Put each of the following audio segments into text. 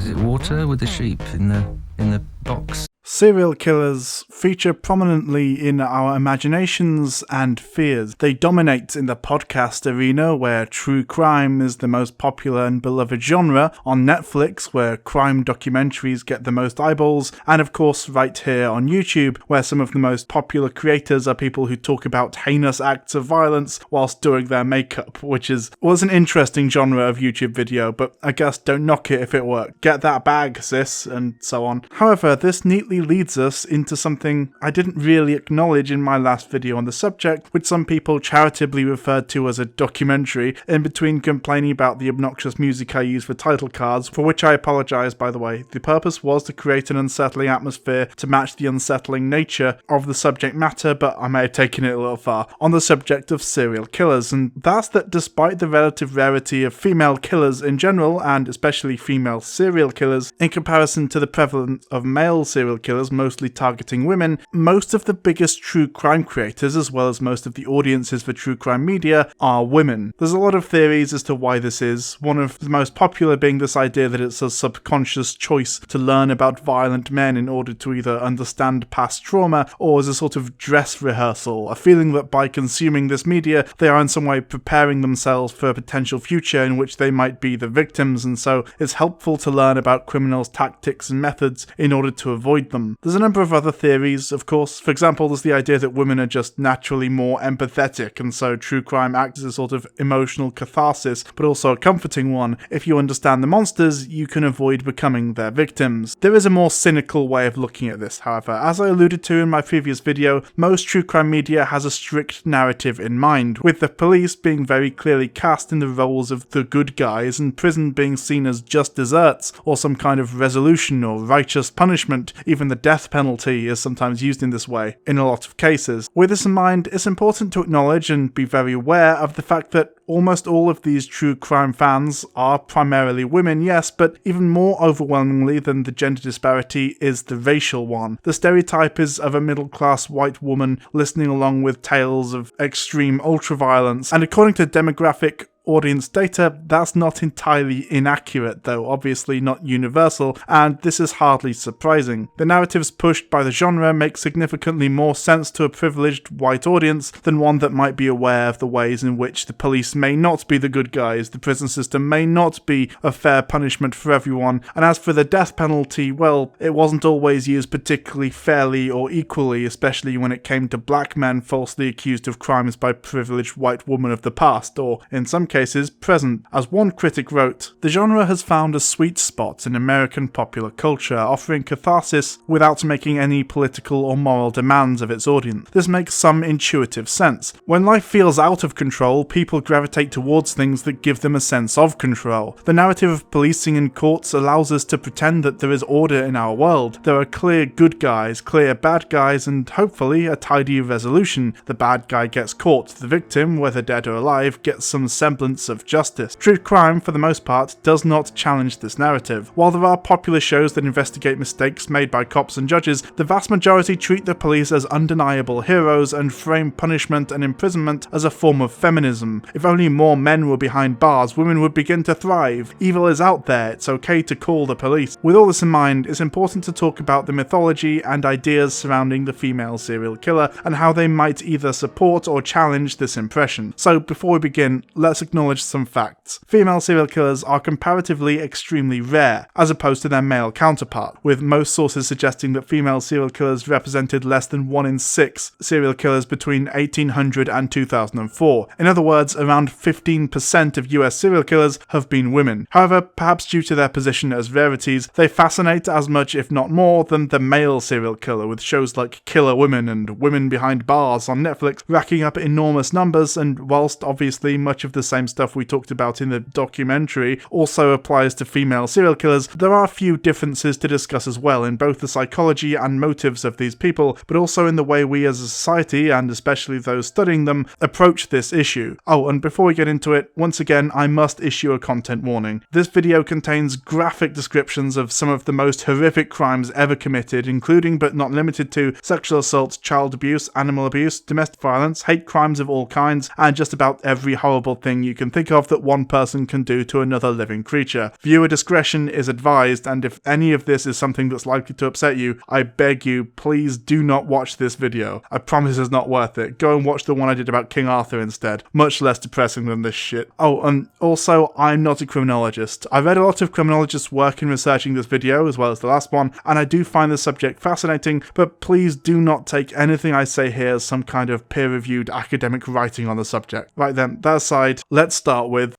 Is it water with the sheep in the box? Serial killers feature prominently in our imaginations and fears. They dominate in the podcast arena, where true crime is the most popular and beloved genre, on Netflix, where crime documentaries get the most eyeballs, and of course right here on YouTube, where some of the most popular creators are people who talk about heinous acts of violence whilst doing their makeup, which was an interesting genre of YouTube video, but I guess don't knock it if it worked. Get that bag, sis, and so on. However, this neatly leads us into something I didn't really acknowledge in my last video on the subject, which some people charitably referred to as a documentary, in between complaining about the obnoxious music I use for title cards, for which I apologise by the way. The purpose was to create an unsettling atmosphere to match the unsettling nature of the subject matter, but I may have taken it a little far, on the subject of serial killers, and that's that despite the relative rarity of female killers in general, and especially female serial killers, in comparison to the prevalence of male serial killers mostly targeting women, most of the biggest true crime creators, as well as most of the audiences for true crime media, are women. There's a lot of theories as to why this is, one of the most popular being this idea that it's a subconscious choice to learn about violent men in order to either understand past trauma or as a sort of dress rehearsal, a feeling that by consuming this media they are in some way preparing themselves for a potential future in which they might be the victims, and so it's helpful to learn about criminals' tactics and methods in order to avoid them. There's a number of other theories, of course. For example, there's the idea that women are just naturally more empathetic, and so true crime acts as a sort of emotional catharsis, but also a comforting one. If you understand the monsters, you can avoid becoming their victims. There is a more cynical way of looking at this, however. As I alluded to in my previous video, most true crime media has a strict narrative in mind, with the police being very clearly cast in the roles of the good guys, and prison being seen as just desserts, or some kind of resolution or righteous punishment. Even the death penalty is sometimes used in this way, in a lot of cases. With this in mind, it's important to acknowledge and be very aware of the fact that almost all of these true crime fans are primarily women, yes, but even more overwhelmingly than the gender disparity is the racial one. The stereotype is of a middle-class white woman listening along with tales of extreme ultraviolence, and according to demographic audience data, that's not entirely inaccurate, though obviously not universal, and this is hardly surprising. The narratives pushed by the genre make significantly more sense to a privileged white audience than one that might be aware of the ways in which the police may not be the good guys, the prison system may not be a fair punishment for everyone, and as for the death penalty, well, it wasn't always used particularly fairly or equally, especially when it came to black men falsely accused of crimes by privileged white women of the past, or in some cases present. As one critic wrote, the genre has found a sweet spot in American popular culture, offering catharsis without making any political or moral demands of its audience. This makes some intuitive sense. When life feels out of control, people gravitate towards things that give them a sense of control. The narrative of policing and courts allows us to pretend that there is order in our world. There are clear good guys, clear bad guys, and hopefully a tidy resolution. The bad guy gets caught, the victim, whether dead or alive, gets some semblance of justice. True crime, for the most part, does not challenge this narrative. While there are popular shows that investigate mistakes made by cops and judges, the vast majority treat the police as undeniable heroes and frame punishment and imprisonment as a form of feminism. If only more men were behind bars, women would begin to thrive. Evil is out there, it's okay to call the police. With all this in mind, it's important to talk about the mythology and ideas surrounding the female serial killer and how they might either support or challenge this impression. So before we begin, let's acknowledge some facts. Female serial killers are comparatively extremely rare, as opposed to their male counterpart, with most sources suggesting that female serial killers represented less than 1 in 6 serial killers between 1800 and 2004. In other words, around 15% of US serial killers have been women. However, perhaps due to their position as rarities, they fascinate as much, if not more, than the male serial killer, with shows like Killer Women and Women Behind Bars on Netflix racking up enormous numbers, and whilst obviously much of the same stuff we talked about in the documentary also applies to female serial killers, there are a few differences to discuss as well in both the psychology and motives of these people, but also in the way we as a society, and especially those studying them, approach this issue. Oh, and before we get into it, once again I must issue a content warning. This video contains graphic descriptions of some of the most horrific crimes ever committed, including but not limited to sexual assault, child abuse, animal abuse, domestic violence, hate crimes of all kinds, and just about every horrible thing you can think of that one person can do to another living creature. Viewer discretion is advised, and if any of this is something that's likely to upset you, I beg you, please do not watch this video. I promise it's not worth it. Go and watch the one I did about King Arthur instead. Much less depressing than this shit. Oh, and also, I'm not a criminologist. I read a lot of criminologists' work in researching this video, as well as the last one, and I do find the subject fascinating, but please do not take anything I say here as some kind of peer-reviewed academic writing on the subject. Right then, that aside, let's start with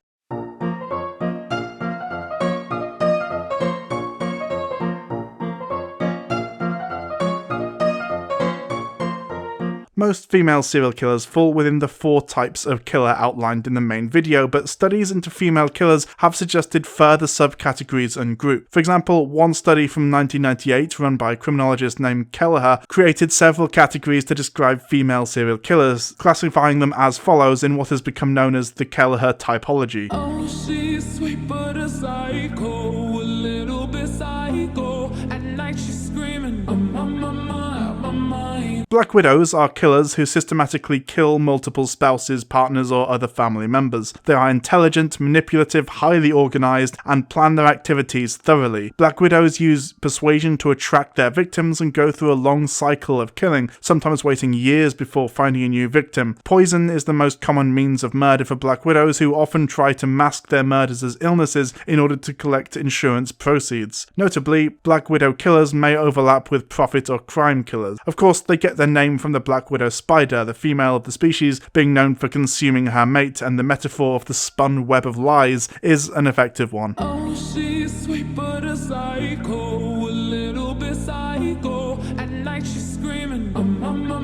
most female serial killers fall within the 4 types of killer outlined in the main video, but studies into female killers have suggested further subcategories and groups. For example, one study from 1998 run by a criminologist named Kelleher created several categories to describe female serial killers, classifying them as follows in what has become known as the Kelleher typology. Oh, she's sweet but a psycho, a little bit psycho. At night she's screaming, I'm on my mind. Black widows are killers who systematically kill multiple spouses, partners, or other family members. They are intelligent, manipulative, highly organized, and plan their activities thoroughly. Black widows use persuasion to attract their victims and go through a long cycle of killing, sometimes waiting years before finding a new victim. Poison is the most common means of murder for black widows, who often try to mask their murders as illnesses in order to collect insurance proceeds. Notably, black widow killers may overlap with profit or crime killers. Of course, they get their name from the black widow spider, the female of the species being known for consuming her mate, and the metaphor of the spun web of lies is an effective one. Oh, she's sweet but a psycho, a little bit psycho. At night she's screaming, I'm on my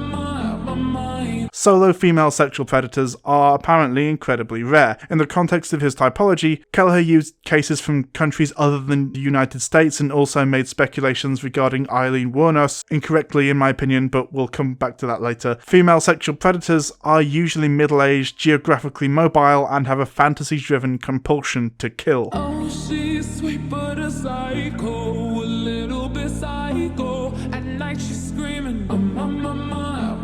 mind. Solo female sexual predators are apparently incredibly rare. In the context of his typology, Kelleher used cases from countries other than the United States and also made speculations regarding Aileen Wuornos, incorrectly in my opinion, but we'll come back to that later. Female sexual predators are usually middle-aged, geographically mobile, and have a fantasy-driven compulsion to kill. Oh, she's sweet but a psycho, a little bit psycho. At night she's screaming, I'm on my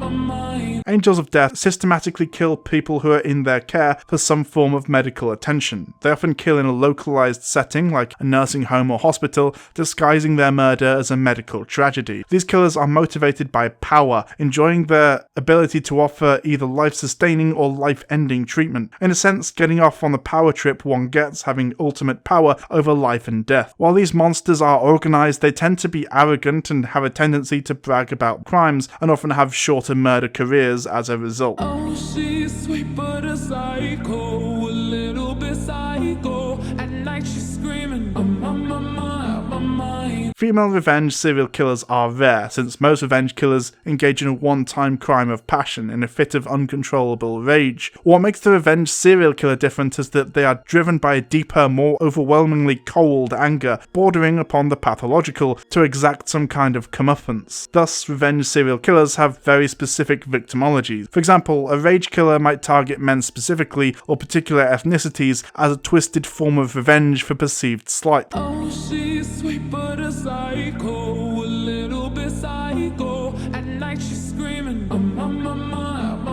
mind. Angels of Death systematically kill people who are in their care for some form of medical attention. They often kill in a localized setting, like a nursing home or hospital, disguising their murder as a medical tragedy. These killers are motivated by power, enjoying their ability to offer either life-sustaining or life-ending treatment. In a sense, getting off on the power trip one gets, having ultimate power over life and death. While these monsters are organized, they tend to be arrogant and have a tendency to brag about crimes, and often have shorter murder careers as a result. Oh, she's sweet but a psycho, a little bit psycho. At night she's screaming, I'm on my mind. Female revenge serial killers are rare, since most revenge killers engage in a one-time crime of passion in a fit of uncontrollable rage. What makes the revenge serial killer different is that they are driven by a deeper, more overwhelmingly cold anger, bordering upon the pathological, to exact some kind of comeuppance. Thus, revenge serial killers have very specific victimologies. For example, a rage killer might target men specifically, or particular ethnicities, as a twisted form of revenge for perceived slight. Oh, she's sweet but a psycho, a little bit psycho. At night she's screaming, I'm on my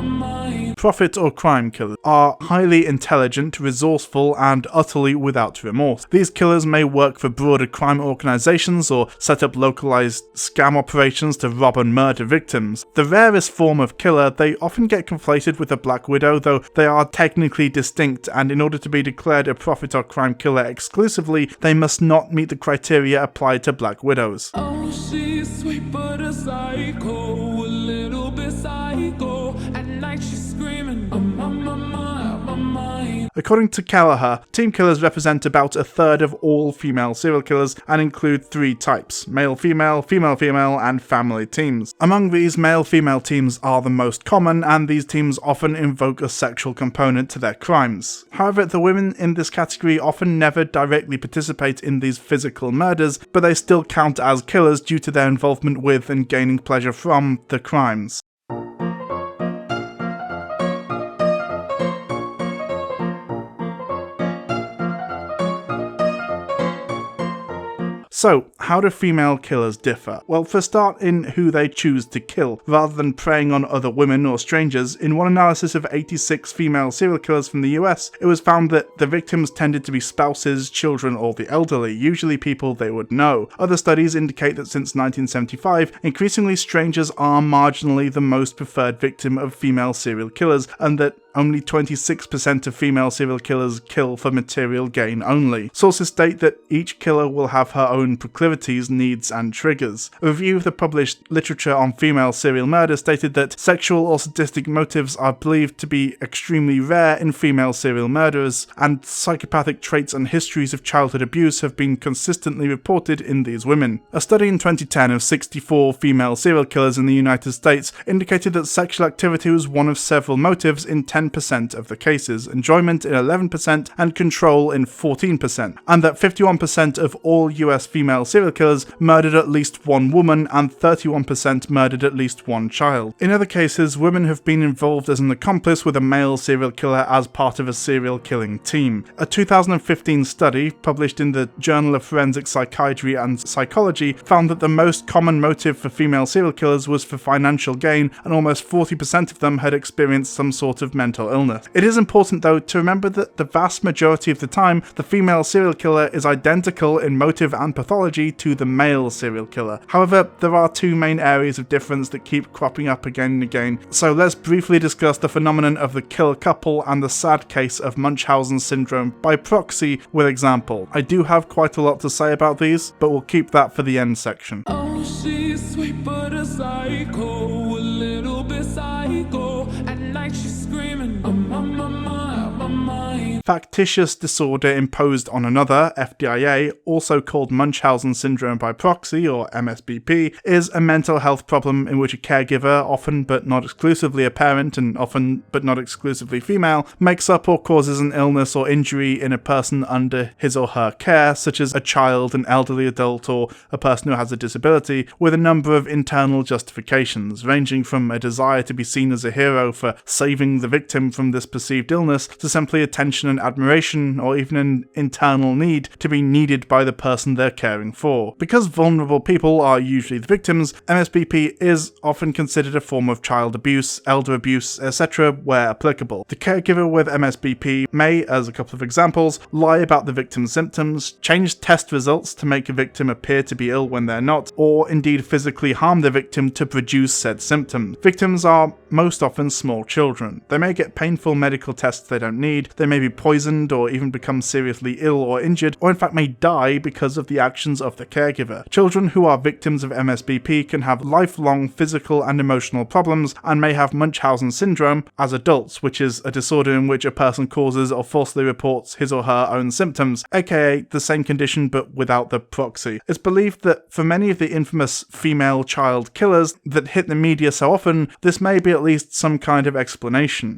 mind. Profit or crime killers are highly intelligent, resourceful, and utterly without remorse. These killers may work for broader crime organizations or set up localized scam operations to rob and murder victims. The rarest form of killer, they often get conflated with a black widow, though they are technically distinct, and in order to be declared a profit or crime killer exclusively, they must not meet the criteria applied to black widows. Oh, she's sweet but a psycho, a little bit psycho. At night she's screaming, I'm on my mind. According to Kelleher, team killers represent about a third of all female serial killers and include 3 types: male-female, female-female, and family teams. Among these, male-female teams are the most common, and these teams often invoke a sexual component to their crimes. However, the women in this category often never directly participate in these physical murders, but they still count as killers due to their involvement with and gaining pleasure from the crimes. So, how do female killers differ? Well, for a start, in who they choose to kill. Rather than preying on other women or strangers, in one analysis of 86 female serial killers from the US, it was found that the victims tended to be spouses, children, or the elderly, usually people they would know. Other studies indicate that since 1975, increasingly strangers are marginally the most preferred victim of female serial killers, and that only 26% of female serial killers kill for material gain only. Sources state that each killer will have her own proclivities, needs, and triggers. A review of the published literature on female serial murder stated that sexual or sadistic motives are believed to be extremely rare in female serial murderers, and psychopathic traits and histories of childhood abuse have been consistently reported in these women. A study in 2010 of 64 female serial killers in the United States indicated that sexual activity was one of several motives in 10% of the cases, enjoyment in 11%, and control in 14%, and that 51% of all US female serial killers murdered at least one woman and 31% murdered at least one child. In other cases, women have been involved as an accomplice with a male serial killer as part of a serial killing team. A 2015 study published in the Journal of Forensic Psychiatry and Psychology found that the most common motive for female serial killers was for financial gain, and almost 40% of them had experienced some sort of mental illness. It is important, though, to remember that the vast majority of the time, the female serial killer is identical in motive and pathology to the male serial killer. However, there are two main areas of difference that keep cropping up again and again, so let's briefly discuss the phenomenon of the killer couple and the sad case of Munchausen syndrome by proxy with example. I do have quite a lot to say about these, but we'll keep that for the end section. Oh, she's sweet but a psycho, a little bit psycho. At night she's screaming, I'm on my mind. Factitious disorder imposed on another, FDIA, also called Munchausen syndrome by proxy, or MSBP, is a mental health problem in which a caregiver, often but not exclusively a parent and often but not exclusively female, makes up or causes an illness or injury in a person under his or her care, such as a child, an elderly adult, or a person who has a disability, with a number of internal justifications, ranging from a desire to be seen as a hero for saving the victim from this perceived illness, to simply attention and admiration, or even an internal need to be needed by the person they're caring for. Because vulnerable people are usually the victims, MSBP is often considered a form of child abuse, elder abuse, etc. where applicable. The caregiver with MSBP may, as a couple of examples, lie about the victim's symptoms, change test results to make a victim appear to be ill when they're not, or indeed physically harm the victim to produce said symptoms. Victims are most often small children. They may get painful medical tests they don't need, they may be poisoned or even become seriously ill or injured, or in fact may die because of the actions of the caregiver. Children who are victims of MSBP can have lifelong physical and emotional problems and may have Munchausen syndrome as adults, which is a disorder in which a person causes or falsely reports his or her own symptoms, aka the same condition but without the proxy. It's believed that for many of the infamous female child killers that hit the media so often, this may be at least some kind of explanation.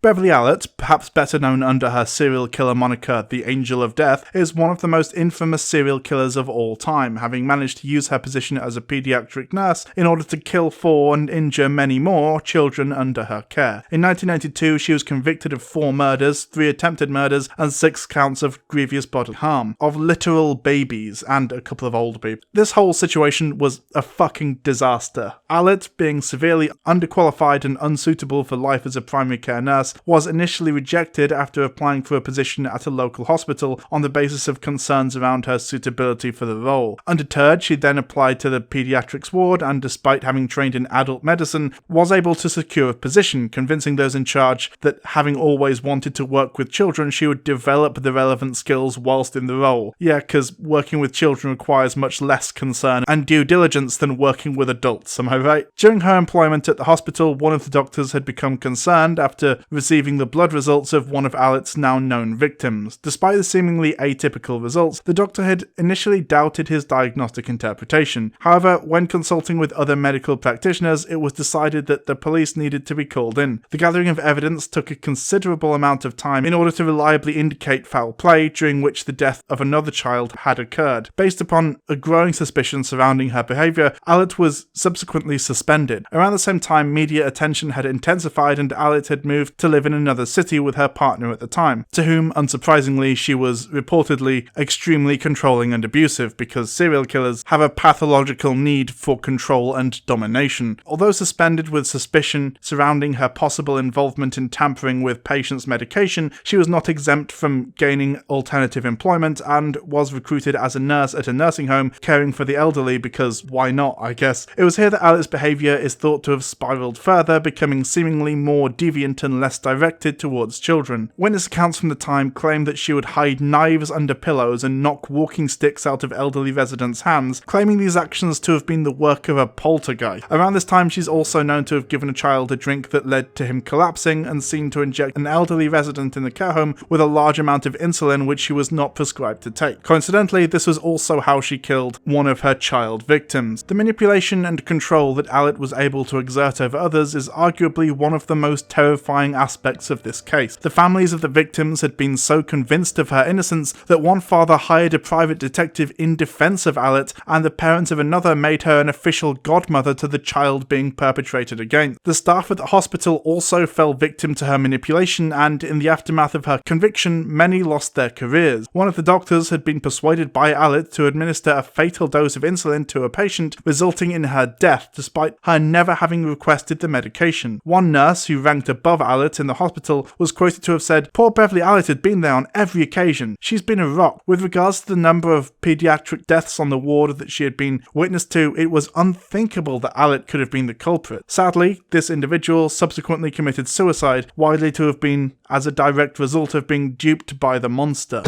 Beverly Allitt, perhaps better known under her serial killer moniker the Angel of Death, is one of the most infamous serial killers of all time, having managed to use her position as a pediatric nurse in order to kill 4 and injure many more children under her care. In 1992, she was convicted of 4 murders, 3 attempted murders, and 6 counts of grievous bodily harm, of literal babies and a couple of old people. This whole situation was a fucking disaster. Allitt, being severely underqualified and unsuitable for life as a primary care nurse, was initially rejected after applying for a position at a local hospital on the basis of concerns around her suitability for the role. Undeterred, she then applied to the pediatrics ward and, despite having trained in adult medicine, was able to secure a position, convincing those in charge that, having always wanted to work with children, she would develop the relevant skills whilst in the role. Yeah, because working with children requires much less concern and due diligence than working with adults, am I right? During her employment at the hospital, one of the doctors had become concerned after receiving the blood results of one of Allitt's now known victims. Despite the seemingly atypical results, the doctor had initially doubted his diagnostic interpretation. However, when consulting with other medical practitioners, it was decided that the police needed to be called in. The gathering of evidence took a considerable amount of time in order to reliably indicate foul play, during which the death of another child had occurred. Based upon a growing suspicion surrounding her behaviour, Allitt was subsequently suspended. Around the same time, media attention had intensified and Allitt had moved to live in another city with her partner at the time, to whom, unsurprisingly, she was reportedly extremely controlling and abusive, because serial killers have a pathological need for control and domination. Although suspended with suspicion surrounding her possible involvement in tampering with patients' medication, she was not exempt from gaining alternative employment and was recruited as a nurse at a nursing home caring for the elderly, because why not, I guess. It was here that Allitt's behaviour is thought to have spiralled further, becoming seemingly more deviant and less directed towards children. Witness accounts from the time claim that she would hide knives under pillows and knock walking sticks out of elderly residents' hands, claiming these actions to have been the work of a poltergeist. Around this time, she's also known to have given a child a drink that led to him collapsing, and seen to inject an elderly resident in the care home with a large amount of insulin which she was not prescribed to take. Coincidentally, this was also how she killed one of her child victims. The manipulation and control that Allitt was able to exert over others is arguably one of the most terrifying aspects of this case. The families of the victims had been so convinced of her innocence that one father hired a private detective in defense of Allitt, and the parents of another made her an official godmother to the child being perpetrated against. The staff at the hospital also fell victim to her manipulation, and in the aftermath of her conviction, many lost their careers. One of the doctors had been persuaded by Allitt to administer a fatal dose of insulin to a patient, resulting in her death, despite her never having requested the medication. One nurse, who ranked above Allitt in the hospital, was quoted to have said, "Poor Beverly Allitt had been there on every occasion. She's been a rock." With regards to the number of paediatric deaths on the ward that she had been witness to, it was unthinkable that Allitt could have been the culprit. Sadly, this individual subsequently committed suicide, widely to have been as a direct result of being duped by the monster.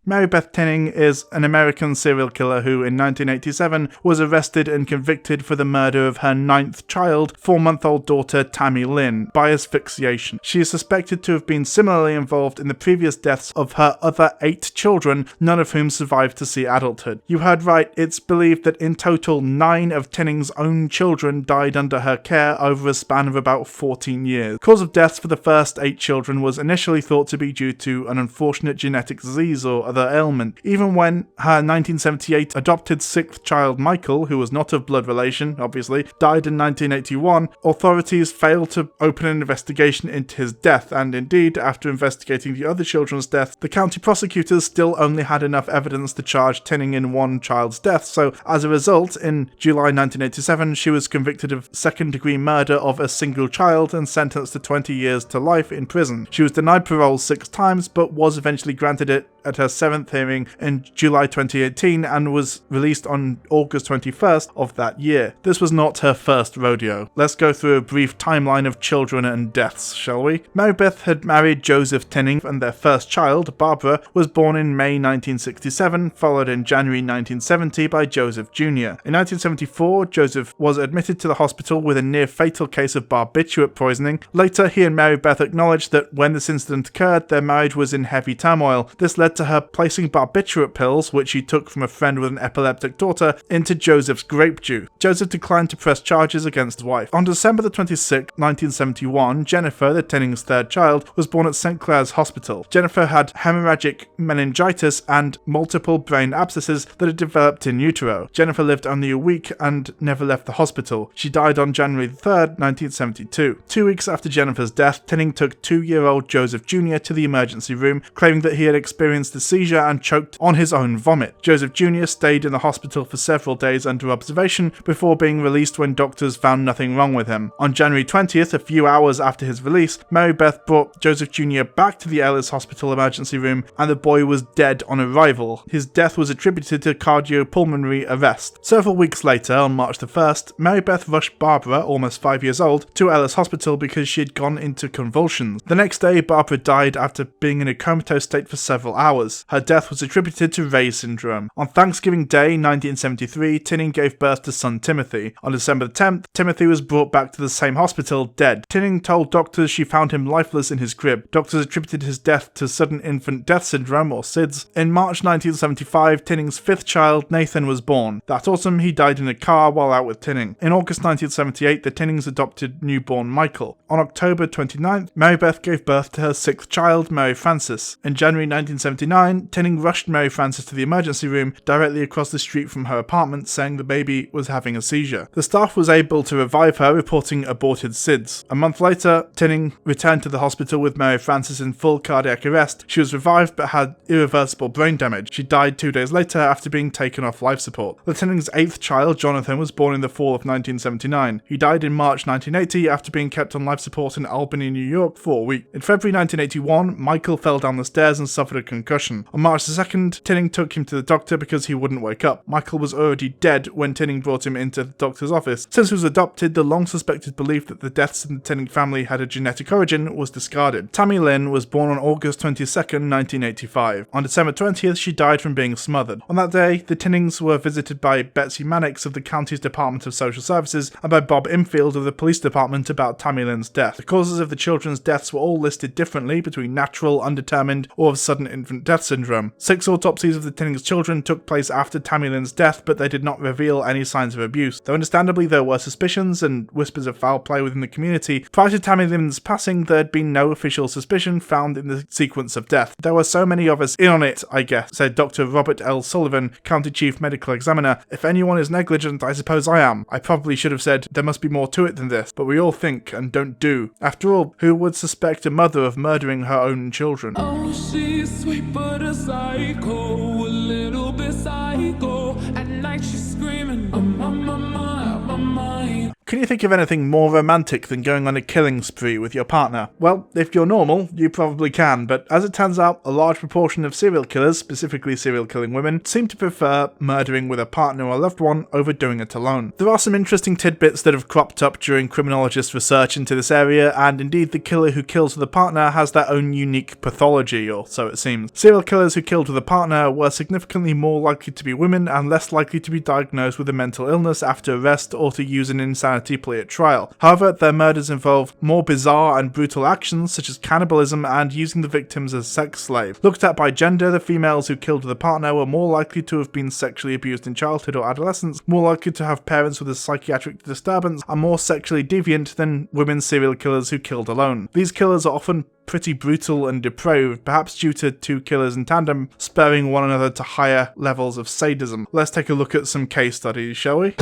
Marybeth Tinning is an American serial killer who, in 1987, was arrested and convicted for the murder of her 9th child, 4-month-old daughter Tammy Lynn, by asphyxiation. She is suspected to have been similarly involved in the previous deaths of her other 8 children, none of whom survived to see adulthood. You heard right, it's believed that in total 9 of Tinning's own children died under her care over a span of about 14 years. Cause of deaths for the first 8 children was initially thought to be due to an unfortunate genetic disease or other ailment. Even when her 1978 adopted 6th child Michael, who was not of blood relation, obviously, died in 1981, authorities failed to open an investigation into his death, and indeed, after investigating the other children's death, the county prosecutors still only had enough evidence to charge Tinning in one child's death, so as a result, in July 1987, she was convicted of second-degree murder of a single child and sentenced to 20 years to life in prison. She was denied parole 6 times, but was eventually granted it at her 7th hearing in July 2018 and was released on August 21st of that year. This was not her first rodeo. Let's go through a brief timeline of children and deaths, shall we? Marybeth had married Joseph Tinning, and their first child, Barbara, was born in May 1967, followed in January 1970 by Joseph Jr. In 1974, Joseph was admitted to the hospital with a near-fatal case of barbiturate poisoning. Later, he and Marybeth acknowledged that when this incident occurred, their marriage was in heavy turmoil. This led to her placing barbiturate pills, which she took from a friend with an epileptic daughter, into Joseph's grape juice. Joseph declined to press charges against his wife. On December 26, 1971, Jennifer, the Tinning's 3rd child, was born at St. Clair's Hospital. Jennifer had hemorrhagic meningitis and multiple brain abscesses that had developed in utero. Jennifer lived only a week and never left the hospital. She died on January 3rd, 1972. 2 weeks after Jennifer's death, Tinning took 2-year-old Joseph Jr. to the emergency room, claiming that he had experienced a seizure and choked on his own vomit. Joseph Jr. stayed in the hospital for several days under observation before being released when doctors found nothing wrong with him. On January 20th, a few hours after his release, Marybeth brought Joseph Jr. back to the Ellis Hospital emergency room, and the boy was dead on arrival. His death was attributed to cardiopulmonary arrest. Several weeks later, on March the 1st, Marybeth rushed Barbara, almost 5 years old, to Ellis Hospital because she had gone into convulsions. The next day, Barbara died after being in a comatose state for several hours. hours. Her death was attributed to Reye syndrome. On Thanksgiving Day 1973, Tinning gave birth to son Timothy. On December 10th, Timothy was brought back to the same hospital, dead. Tinning told doctors she found him lifeless in his crib. Doctors attributed his death to sudden infant death syndrome, or SIDS. In March 1975, Tinning's fifth child, Nathan, was born. That autumn, he died in a car while out with Tinning. In August 1978, the Tinnings adopted newborn Michael. On October 29th, Marybeth gave birth to her sixth child, Mary Frances. In January 1979, Tinning rushed Mary Frances to the emergency room directly across the street from her apartment, saying the baby was having a seizure. The staff was able to revive her, reporting aborted SIDS. A month later, Tinning returned to the hospital with Mary Frances in full cardiac arrest. She was revived but had irreversible brain damage. She died 2 days later after being taken off life support. The Tinning's eighth child, Jonathan, was born in the fall of 1979. He died in March 1980 after being kept on life support in Albany, New York for a week. In February 1981, Michael fell down the stairs and suffered a concussion. On March 2nd, Tinning took him to the doctor because he wouldn't wake up. Michael was already dead when Tinning brought him into the doctor's office. Since he was adopted, the long-suspected belief that the deaths in the Tinning family had a genetic origin was discarded. Tammy Lynn was born on August 22nd, 1985. On December 20th, she died from being smothered. On that day, the Tinnings were visited by Betsy Mannix of the county's Department of Social Services and by Bob Infield of the police department about Tammy Lynn's death. The causes of the children's deaths were all listed differently between natural, undetermined, or of sudden infant death syndrome. 6 autopsies of the Tinnings' children took place after Tammy Lynn's death, but they did not reveal any signs of abuse. Though understandably there were suspicions and whispers of foul play within the community, prior to Tammy Lynn's passing there had been no official suspicion found in the sequence of death. There were so many of us in on it, I guess, said Dr. Robert L. Sullivan, County Chief Medical Examiner. If anyone is negligent, I suppose I am. I probably should have said there must be more to it than this, but we all think and don't do. After all, who would suspect a mother of murdering her own children? Oh, she's sweet but a psycho, a little bit psycho. At night she's screaming, I'm on my mind. Can you think of anything more romantic than going on a killing spree with your partner? Well, if you're normal, you probably can, but as it turns out, a large proportion of serial killers, specifically serial killing women, seem to prefer murdering with a partner or loved one over doing it alone. There are some interesting tidbits that have cropped up during criminologist research into this area, and indeed the killer who kills with a partner has their own unique pathology, or so it seems. Serial killers who killed with a partner were significantly more likely to be women and less likely to be diagnosed with a mental illness after arrest or to use an insanity plea at trial. However, their murders involve more bizarre and brutal actions such as cannibalism and using the victims as sex slaves. Looked at by gender, the females who killed with a partner were more likely to have been sexually abused in childhood or adolescence, more likely to have parents with a psychiatric disturbance, and more sexually deviant than women serial killers who killed alone. These killers are often pretty brutal and depraved, perhaps due to two killers in tandem spurring one another to higher levels of sadism. Let's take a look at some case studies, shall we?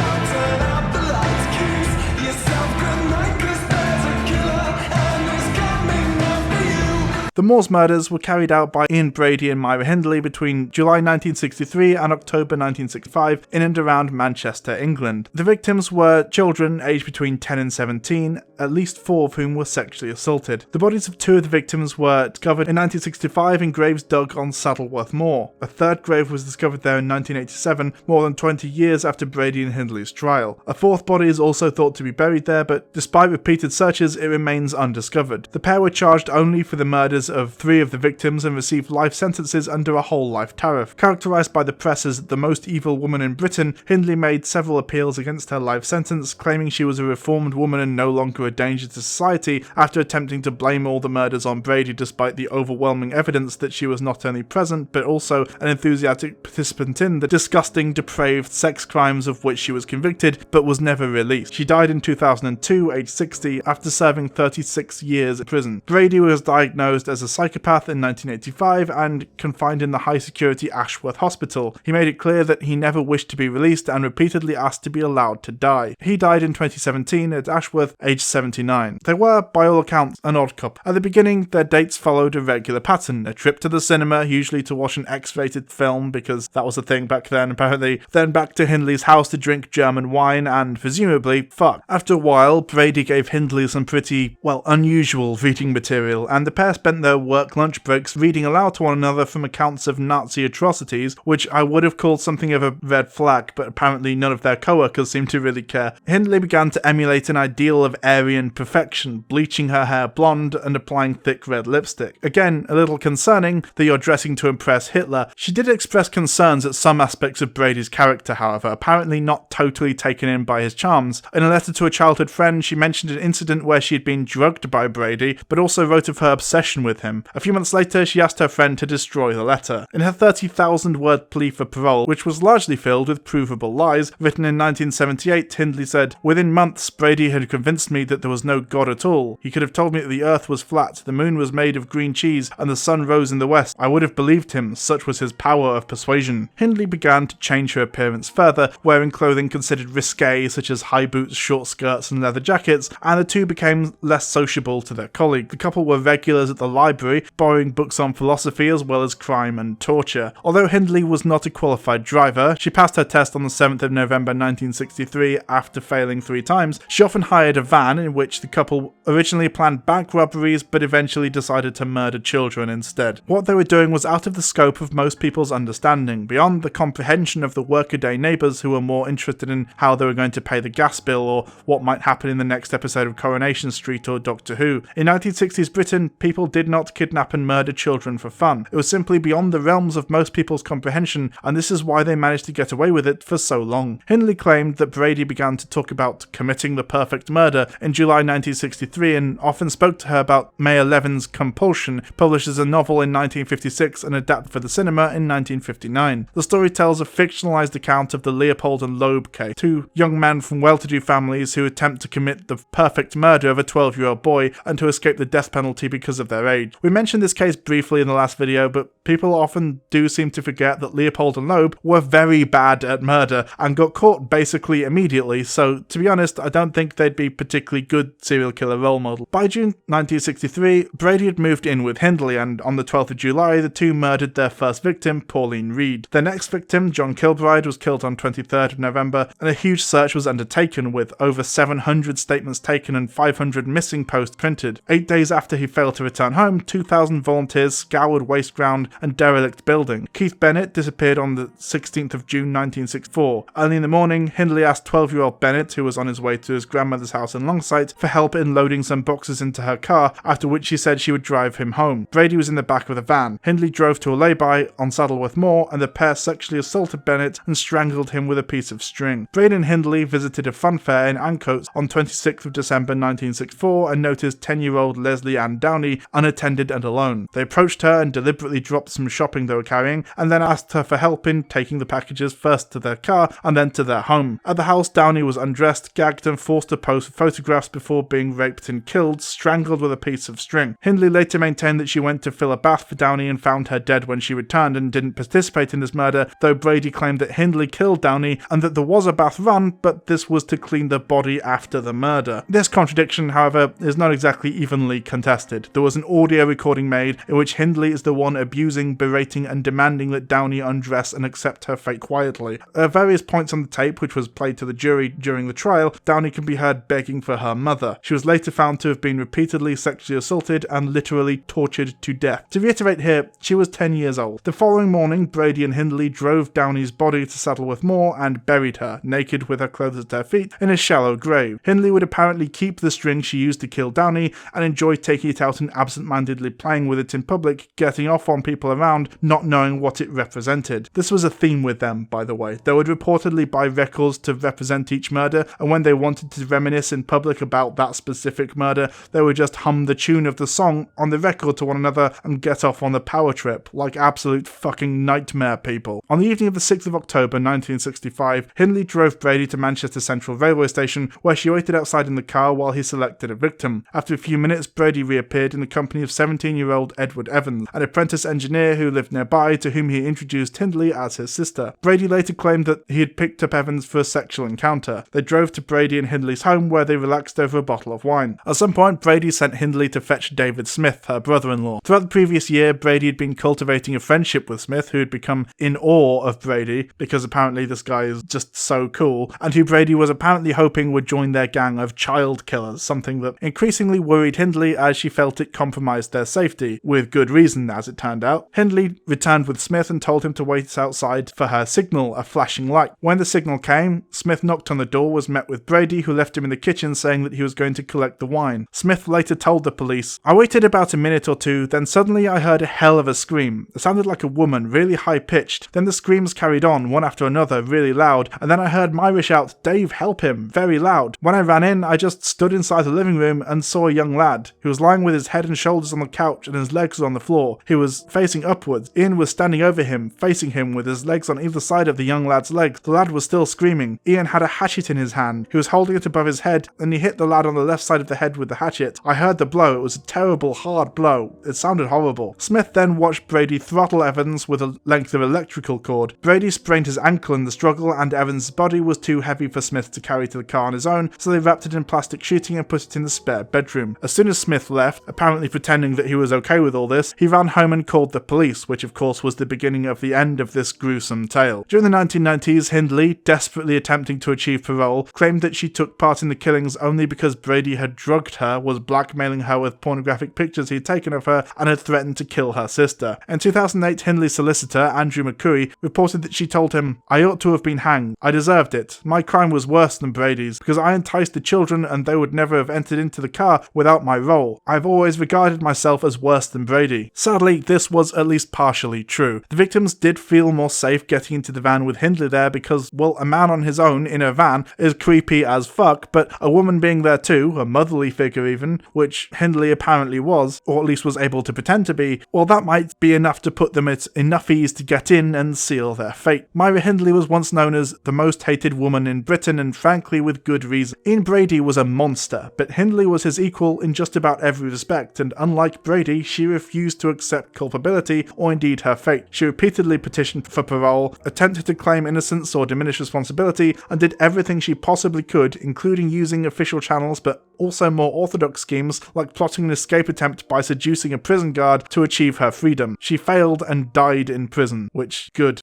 The Moors murders were carried out by Ian Brady and Myra Hindley between July 1963 and October 1965 in and around Manchester, England. The victims were children aged between 10 and 17, at least 4 of whom were sexually assaulted. The bodies of 2 of the victims were discovered in 1965 in graves dug on Saddleworth Moor. A third grave was discovered there in 1987, more than 20 years after Brady and Hindley's trial. A 4th body is also thought to be buried there, but despite repeated searches, it remains undiscovered. The pair were charged only for the murders of 3 of the victims and received life sentences under a whole life tariff. Characterised by the press as the most evil woman in Britain, Hindley made several appeals against her life sentence, claiming she was a reformed woman and no longer a danger to society after attempting to blame all the murders on Brady despite the overwhelming evidence that she was not only present but also an enthusiastic participant in the disgusting, depraved sex crimes of which she was convicted but was never released. She died in 2002, aged 60, after serving 36 years in prison. Brady was diagnosed as a psychopath in 1985 and confined in the high-security Ashworth Hospital. He made it clear that he never wished to be released and repeatedly asked to be allowed to die. He died in 2017 at Ashworth, aged 79. They were, by all accounts, an odd couple. At the beginning, their dates followed a regular pattern. A trip to the cinema, usually to watch an X-rated film because that was a thing back then apparently, then back to Hindley's house to drink German wine and, presumably, fuck. After a while, Brady gave Hindley some pretty, unusual reading material, and the pair spent spent their work lunch breaks reading aloud to one another from accounts of Nazi atrocities, which I would have called something of a red flag, but apparently none of their co-workers seemed to really care. Hindley began to emulate an ideal of Aryan perfection, bleaching her hair blonde and applying thick red lipstick. Again, a little concerning that you're dressing to impress Hitler. She did express concerns at some aspects of Brady's character, however, apparently not totally taken in by his charms. In a letter to a childhood friend, she mentioned an incident where she had been drugged by Brady, but also wrote of her obsession with him. A few months later, she asked her friend to destroy the letter. In her 30,000-word plea for parole, which was largely filled with provable lies, written in 1978, Hindley said, "Within months, Brady had convinced me that there was no God at all. He could have told me that the earth was flat, the moon was made of green cheese, and the sun rose in the west. I would have believed him, such was his power of persuasion." Hindley began to change her appearance further, wearing clothing considered risque, such as high boots, short skirts, and leather jackets, and the two became less sociable to their colleague. The couple were regulars at the library, borrowing books on philosophy as well as crime and torture. Although Hindley was not a qualified driver, she passed her test on the 7th of November 1963 after failing 3 times. She often hired a van in which the couple originally planned bank robberies but eventually decided to murder children instead. What they were doing was out of the scope of most people's understanding, beyond the comprehension of the workaday neighbours who were more interested in how they were going to pay the gas bill or what might happen in the next episode of Coronation Street or Doctor Who. In 1960s Britain, people did not kidnap and murder children for fun. It was simply beyond the realms of most people's comprehension, and this is why they managed to get away with it for so long. Hindley claimed that Brady began to talk about committing the perfect murder in July 1963 and often spoke to her about May 11's Compulsion, published as a novel in 1956 and adapted for the cinema in 1959. The story tells a fictionalized account of the Leopold and Loeb case, 2 young men from well-to-do families who attempt to commit the perfect murder of a 12-year-old boy and to escape the death penalty because of their age. We mentioned this case briefly in the last video, but people often do seem to forget that Leopold and Loeb were very bad at murder and got caught basically immediately, so to be honest, I don't think they'd be particularly good serial killer role model. By June 1963, Brady had moved in with Hindley, and on the 12th of July, the two murdered their first victim, Pauline Reed. Their next victim, John Kilbride, was killed on 23rd of November, and a huge search was undertaken with over 700 statements taken and 500 missing posts printed. 8 days after he failed to return home, 2,000 volunteers scoured waste ground and derelict building. Keith Bennett disappeared on the 16th of June 1964. Early in the morning, Hindley asked 12-year-old Bennett, who was on his way to his grandmother's house in Longsight, for help in loading some boxes into her car, after which she said she would drive him home. Brady was in the back of the van. Hindley drove to a lay-by on Saddleworth Moor, and the pair sexually assaulted Bennett and strangled him with a piece of string. Brady and Hindley visited a fun fair in Ancoats on 26th of December 1964 and noticed 10-year-old Leslie Ann Downey unattended and alone. They approached her and deliberately dropped some shopping they were carrying, and then asked her for help in taking the packages first to their car and then to their home. At the house, Downey was undressed, gagged and forced to pose for photographs before being raped and killed, strangled with a piece of string. Hindley later maintained that she went to fill a bath for Downey and found her dead when she returned and didn't participate in this murder, though Brady claimed that Hindley killed Downey and that there was a bath run, but this was to clean the body after the murder. This contradiction, however, is not exactly evenly contested. There was an audio recording made in which Hindley is the one abusing, berating and demanding that Downey undress and accept her fate quietly. At various points on the tape, which was played to the jury during the trial, Downey can be heard begging for her mother. She was later found to have been repeatedly sexually assaulted and literally tortured to death. To reiterate here, she was 10 years old. The following morning, Brady and Hindley drove Downey's body to Saddleworth Moor and buried her, naked with her clothes at her feet, in a shallow grave. Hindley would apparently keep the string she used to kill Downey and enjoy taking it out and absent-mindedly playing with it in public, getting off on people around, not knowing what it represented. This was a theme with them, by the way. They would reportedly buy records to represent each murder, and when they wanted to reminisce in public about that specific murder, they would just hum the tune of the song on the record to one another and get off on the power trip, like absolute fucking nightmare people. On the evening of the 6th of October 1965, Hindley drove Brady to Manchester Central Railway Station, where she waited outside in the car while he selected a victim. After a few minutes, Brady reappeared in the company of 17-year-old Edward Evans, an apprentice engineer who lived nearby, to whom he introduced Hindley as his sister. Brady later claimed that he had picked up Evans for a sexual encounter. They drove to Brady and Hindley's home, where they relaxed over a bottle of wine. At some point, Brady sent Hindley to fetch David Smith, her brother-in-law. Throughout the previous year, Brady had been cultivating a friendship with Smith, who had become in awe of Brady, because apparently this guy is just so cool, and who Brady was apparently hoping would join their gang of child killers, something that increasingly worried Hindley as she felt it compromised compromised their safety, with good reason as it turned out. Hindley returned with Smith and told him to wait outside for her signal, a flashing light. When the signal came, Smith knocked on the door, was met with Brady, who left him in the kitchen saying that he was going to collect the wine. Smith later told the police, "I waited about a minute or two, then suddenly I heard a hell of a scream. It sounded like a woman, really high-pitched. Then the screams carried on, one after another, really loud, and then I heard Myra shout, 'Dave, help him,' very loud. When I ran in, I just stood inside the living room and saw a young lad. He was lying with his head and shoulders on the couch and his legs were on the floor. He was facing upwards. Ian was standing over him, facing him with his legs on either side of the young lad's legs. The lad was still screaming. Ian had a hatchet in his hand. He was holding it above his head, and he hit the lad on the left side of the head with the hatchet. I heard the blow. It was a terrible, hard blow. It sounded horrible." Smith then watched Brady throttle Evans with a length of electrical cord. Brady sprained his ankle in the struggle, and Evans' body was too heavy for Smith to carry to the car on his own, so they wrapped it in plastic sheeting and put it in the spare bedroom. As soon as Smith left, apparently pretending that he was okay with all this, he ran home and called the police, which of course was the beginning of the end of this gruesome tale. During the 1990s, Hindley, desperately attempting to achieve parole, claimed that she took part in the killings only because Brady had drugged her, was blackmailing her with pornographic pictures he had taken of her, and had threatened to kill her sister. In 2008, Hindley's solicitor, Andrew McCurry, reported that she told him, "I ought to have been hanged. I deserved it. My crime was worse than Brady's, because I enticed the children and they would never have entered into the car without my role. I've always regarded myself as worse than Brady." Sadly, this was at least partially true. The victims did feel more safe getting into the van with Hindley there because, well, a man on his own in a van is creepy as fuck, but a woman being there too, a motherly figure even, which Hindley apparently was, or at least was able to pretend to be, well, that might be enough to put them at enough ease to get in and seal their fate. Myra Hindley was once known as the most hated woman in Britain, and frankly with good reason. Ian Brady was a monster, but Hindley was his equal in just about every respect, and unlike Brady, she refused to accept culpability or indeed her fate. She repeatedly petitioned for parole, attempted to claim innocence or diminish responsibility, and did everything she possibly could, including using official channels but also more orthodox schemes like plotting an escape attempt by seducing a prison guard to achieve her freedom. She failed and died in prison, which, good.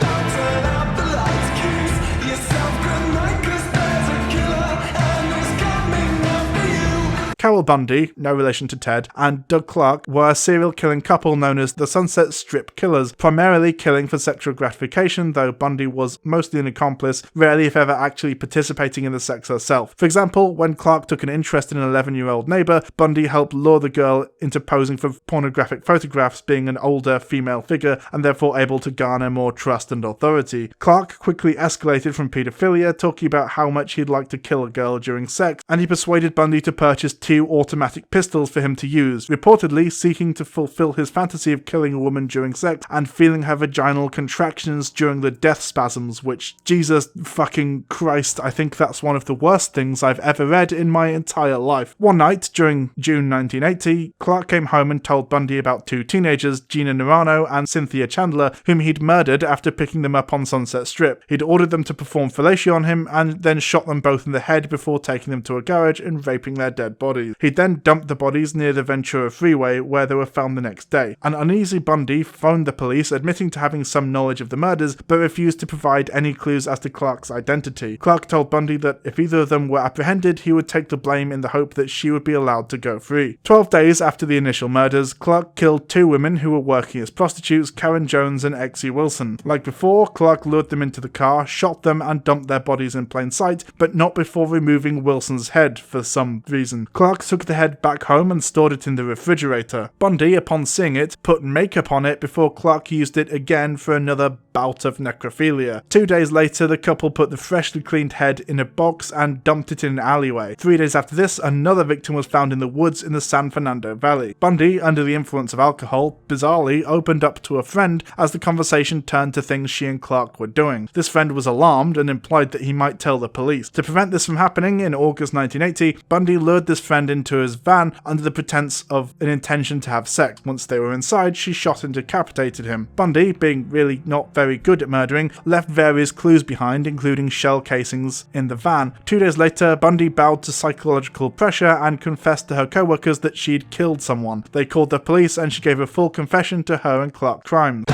Carol Bundy, no relation to Ted, and Doug Clark were a serial killing couple known as the Sunset Strip Killers, primarily killing for sexual gratification, though Bundy was mostly an accomplice, rarely if ever actually participating in the sex herself. For example, when Clark took an interest in an 11-year-old neighbour, Bundy helped lure the girl into posing for pornographic photographs, being an older female figure and therefore able to garner more trust and authority. Clark quickly escalated from paedophilia, talking about how much he'd like to kill a girl during sex, and he persuaded Bundy to purchase 2 automatic pistols for him to use, reportedly seeking to fulfill his fantasy of killing a woman during sex and feeling her vaginal contractions during the death spasms, which, Jesus fucking Christ, I think that's one of the worst things I've ever read in my entire life. One night, during June 1980, Clark came home and told Bundy about 2 teenagers, Gina Nerano and Cynthia Chandler, whom he'd murdered after picking them up on Sunset Strip. He'd ordered them to perform fellatio on him and then shot them both in the head before taking them to a garage and raping their dead bodies. He then dumped the bodies near the Ventura Freeway, where they were found the next day. An uneasy Bundy phoned the police, admitting to having some knowledge of the murders, but refused to provide any clues as to Clark's identity. Clark told Bundy that if either of them were apprehended, he would take the blame in the hope that she would be allowed to go free. 12 days after the initial murders, Clark killed 2 women who were working as prostitutes, Karen Jones and Exie Wilson. Like before, Clark lured them into the car, shot them and dumped their bodies in plain sight, but not before removing Wilson's head for some reason. Clark took the head back home and stored it in the refrigerator. Bundy, upon seeing it, put makeup on it before Clark used it again for another bout of necrophilia. 2 days later, the couple put the freshly cleaned head in a box and dumped it in an alleyway. 3 days after this, another victim was found in the woods in the San Fernando Valley. Bundy, under the influence of alcohol, bizarrely opened up to a friend as the conversation turned to things she and Clark were doing. This friend was alarmed and implied that he might tell the police. To prevent this from happening, in August 1980, Bundy lured this friend into his van under the pretense of an intention to have sex. Once they were inside, she shot and decapitated him. Bundy, being really not very good at murdering, left various clues behind, including shell casings in the van. 2 days later, Bundy bowed to psychological pressure and confessed to her co-workers that she'd killed someone. They called the police and she gave a full confession to her and Clark's crimes.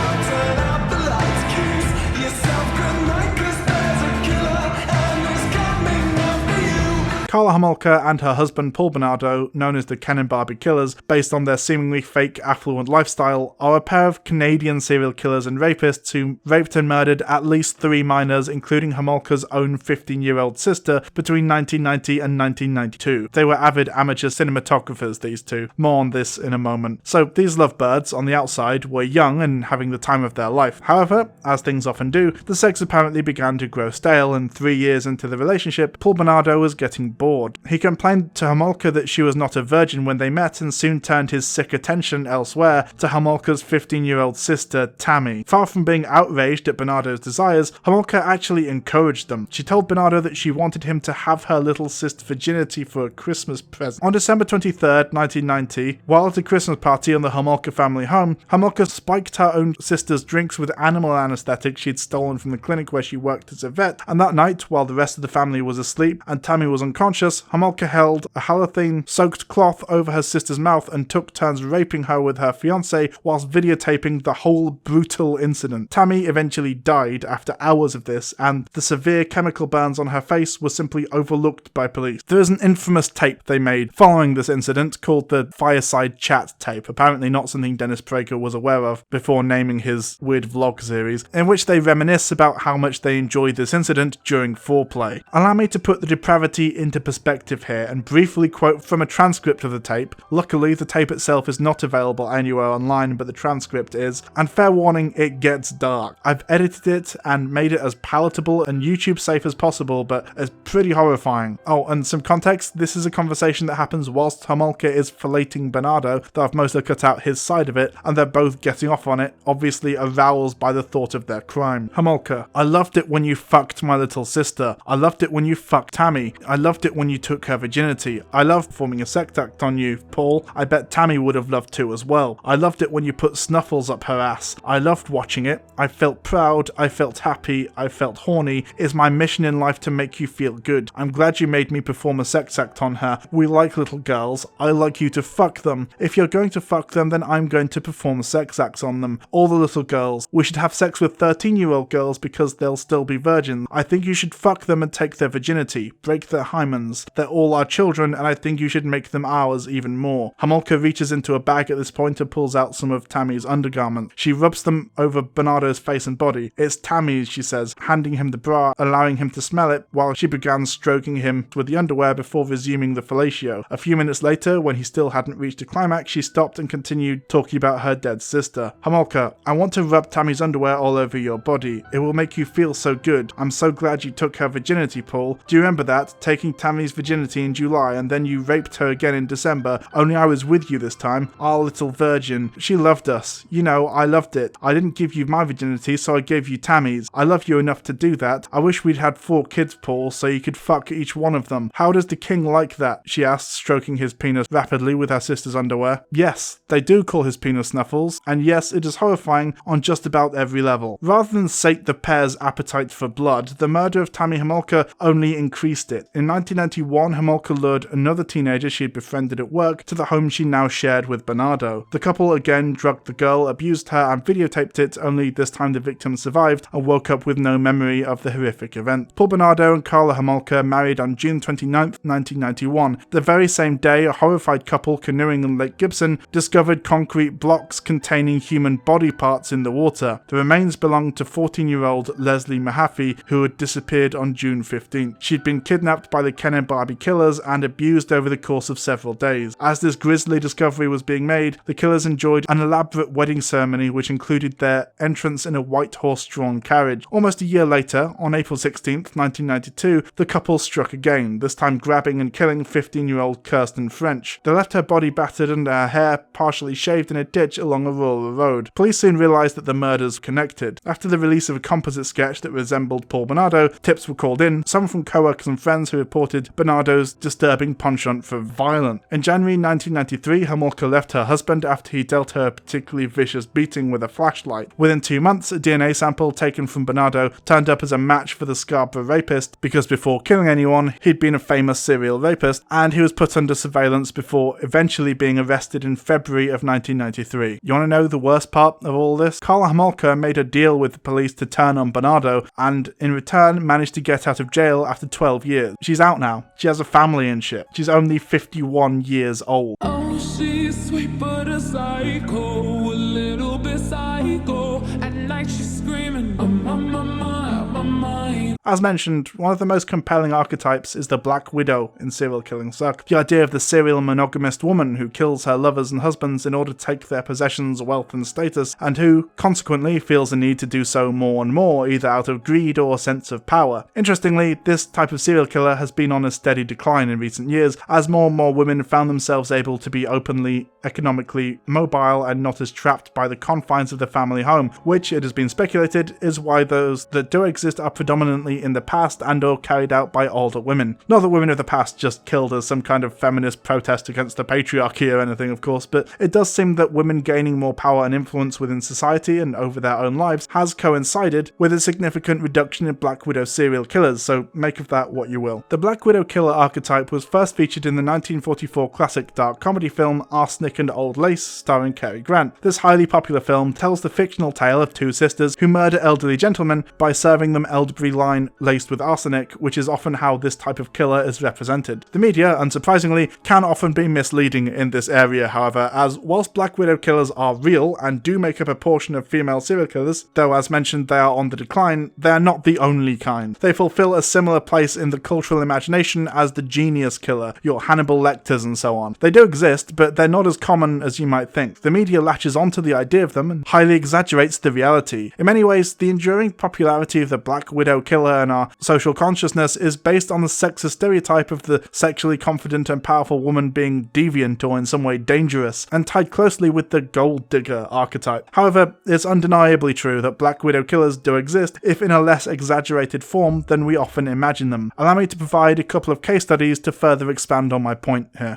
Karla Homolka and her husband Paul Bernardo, known as the Ken and Barbie killers, based on their seemingly fake affluent lifestyle, are a pair of Canadian serial killers and rapists who raped and murdered at least 3 minors, including Homolka's own 15-year-old sister, between 1990 and 1992. They were avid amateur cinematographers, these two. More on this in a moment. So these lovebirds, on the outside, were young and having the time of their life. However, as things often do, the sex apparently began to grow stale, and 3 years into the relationship, Paul Bernardo was getting bored. He complained to Homolka that she was not a virgin when they met, and soon turned his sick attention elsewhere to Homolka's 15-year-old sister, Tammy. Far from being outraged at Bernardo's desires, Homolka actually encouraged them. She told Bernardo that she wanted him to have her little sister virginity for a Christmas present. On December 23rd, 1990, while at a Christmas party on the Homolka family home, Homolka spiked her own sister's drinks with animal anesthetic she'd stolen from the clinic where she worked as a vet, and that night, while the rest of the family was asleep and Tammy was unconscious, Homolka held a halothane-soaked cloth over her sister's mouth and took turns raping her with her fiancé whilst videotaping the whole brutal incident. Tammy eventually died after hours of this, and the severe chemical burns on her face were simply overlooked by police. There is an infamous tape they made following this incident called the Fireside Chat tape, apparently not something Dennis Prager was aware of before naming his weird vlog series, in which they reminisce about how much they enjoyed this incident during foreplay. Allow me to put the depravity into perspective here and briefly quote from a transcript of the tape. Luckily, the tape itself is not available anywhere online, but the transcript is, and fair warning, it gets dark. I've edited it and made it as palatable and YouTube safe as possible, but it's pretty horrifying. Oh, and some context, this is a conversation that happens whilst Homolka is filleting Bernardo, though I've mostly cut out his side of it, and they're both getting off on it, obviously aroused by the thought of their crime. Homolka: I loved it when you fucked my little sister. I loved it when you fucked Tammy. I loved it when you took her virginity. I loved performing a sex act on you, Paul. I bet Tammy would have loved to as well. I loved it when you put snuffles up her ass. I loved watching it. I felt proud. I felt happy. I felt horny. It's my mission in life to make you feel good. I'm glad you made me perform a sex act on her. We like little girls. I like you to fuck them. If you're going to fuck them, then I'm going to perform sex acts on them. All the little girls. We should have sex with 13-year-old girls because they'll still be virgins. I think you should fuck them and take their virginity. Break their hymens. They're all our children, and I think you should make them ours even more. Homolka reaches into a bag at this point and pulls out some of Tammy's undergarments. She rubs them over Bernardo's face and body. It's Tammy's, she says, handing him the bra, allowing him to smell it while she began stroking him with the underwear before resuming the fellatio. A few minutes later, when he still hadn't reached a climax, she stopped and continued talking about her dead sister. Homolka: I want to rub Tammy's underwear all over your body. It will make you feel so good. I'm so glad you took her virginity, Paul. Do you remember that? Taking Tammy's virginity in July and then you raped her again in December, only I was with you this time. Our little virgin. She loved us. You know, I loved it. I didn't give you my virginity, so I gave you Tammy's. I love you enough to do that. I wish we'd had 4 kids, Paul, so you could fuck each one of them. How does the king like that? She asked, stroking his penis rapidly with her sister's underwear. Yes, they do call his penis snuffles, and yes, it is horrifying on just about every level. Rather than sate the pair's appetite for blood, the murder of Tammy Homolka only increased it. In 1991, Homolka lured another teenager she had befriended at work to the home she now shared with Bernardo. The couple again drugged the girl, abused her, and videotaped it, only this time the victim survived and woke up with no memory of the horrific event. Paul Bernardo and Karla Homolka married on June 29th, 1991. The very same day, a horrified couple canoeing in Lake Gibson discovered concrete blocks containing human body parts in the water. The remains belonged to 14-year-old Leslie Mahaffey, who had disappeared on June 15th. She'd been kidnapped by the Ken and Barbie killers and abused over the course of several days. As this grisly discovery was being made, the killers enjoyed an elaborate wedding ceremony which included their entrance in a white horse-drawn carriage. Almost a year later, on April 16th, 1992, the couple struck again, this time grabbing and killing 15-year-old Kirsten French. They left her body battered and her hair partially shaved in a ditch along a rural road. Police soon realised that the murders were connected. After the release of a composite sketch that resembled Paul Bernardo, tips were called in, some from co-workers and friends who reported Bernardo's disturbing penchant for violence. In January 1993, Homolka left her husband after he dealt her a particularly vicious beating with a flashlight. Within 2 months, a DNA sample taken from Bernardo turned up as a match for the Scarborough rapist, because before killing anyone, he'd been a famous serial rapist, and he was put under surveillance before eventually being arrested in February of 1993. You want to know the worst part of all this? Karla Homolka made a deal with the police to turn on Bernardo, and in return managed to get out of jail after 12 years. She's out now. She has a family and shit. She's only 51 years old. Oh, she's sweet but a psycho, a little bit psycho. At night she's screaming, I'm on my mind. As mentioned, one of the most compelling archetypes is the Black Widow in serial killing. So, the idea of the serial monogamist woman who kills her lovers and husbands in order to take their possessions, wealth and status, and who, consequently, feels the need to do so more and more, either out of greed or a sense of power. Interestingly, this type of serial killer has been on a steady decline in recent years, as more and more women found themselves able to be openly, economically mobile and not as trapped by the confines of the family home, which, it has been speculated, is why those that do exist are predominantly in the past and or carried out by older women. Not that women of the past just killed as some kind of feminist protest against the patriarchy or anything, of course, but it does seem that women gaining more power and influence within society and over their own lives has coincided with a significant reduction in Black Widow serial killers, so make of that what you will. The Black Widow killer archetype was first featured in the 1944 classic dark comedy film Arsenic and Old Lace, starring Cary Grant. This highly popular film tells the fictional tale of two sisters who murder elderly gentlemen by serving them elderberry wine laced with arsenic, which is often how this type of killer is represented. The media, unsurprisingly, can often be misleading in this area, however, as whilst Black Widow killers are real and do make up a portion of female serial killers, though as mentioned they are on the decline, they are not the only kind. They fulfill a similar place in the cultural imagination as the genius killer, your Hannibal Lecters and so on. They do exist, but they're not as common as you might think. The media latches onto the idea of them and highly exaggerates the reality. In many ways, the enduring popularity of the Black Widow killer and our social consciousness is based on the sexist stereotype of the sexually confident and powerful woman being deviant or in some way dangerous, and tied closely with the gold digger archetype. However, it's undeniably true that Black Widow killers do exist, if in a less exaggerated form than we often imagine them. Allow me to provide a couple of case studies to further expand on my point here.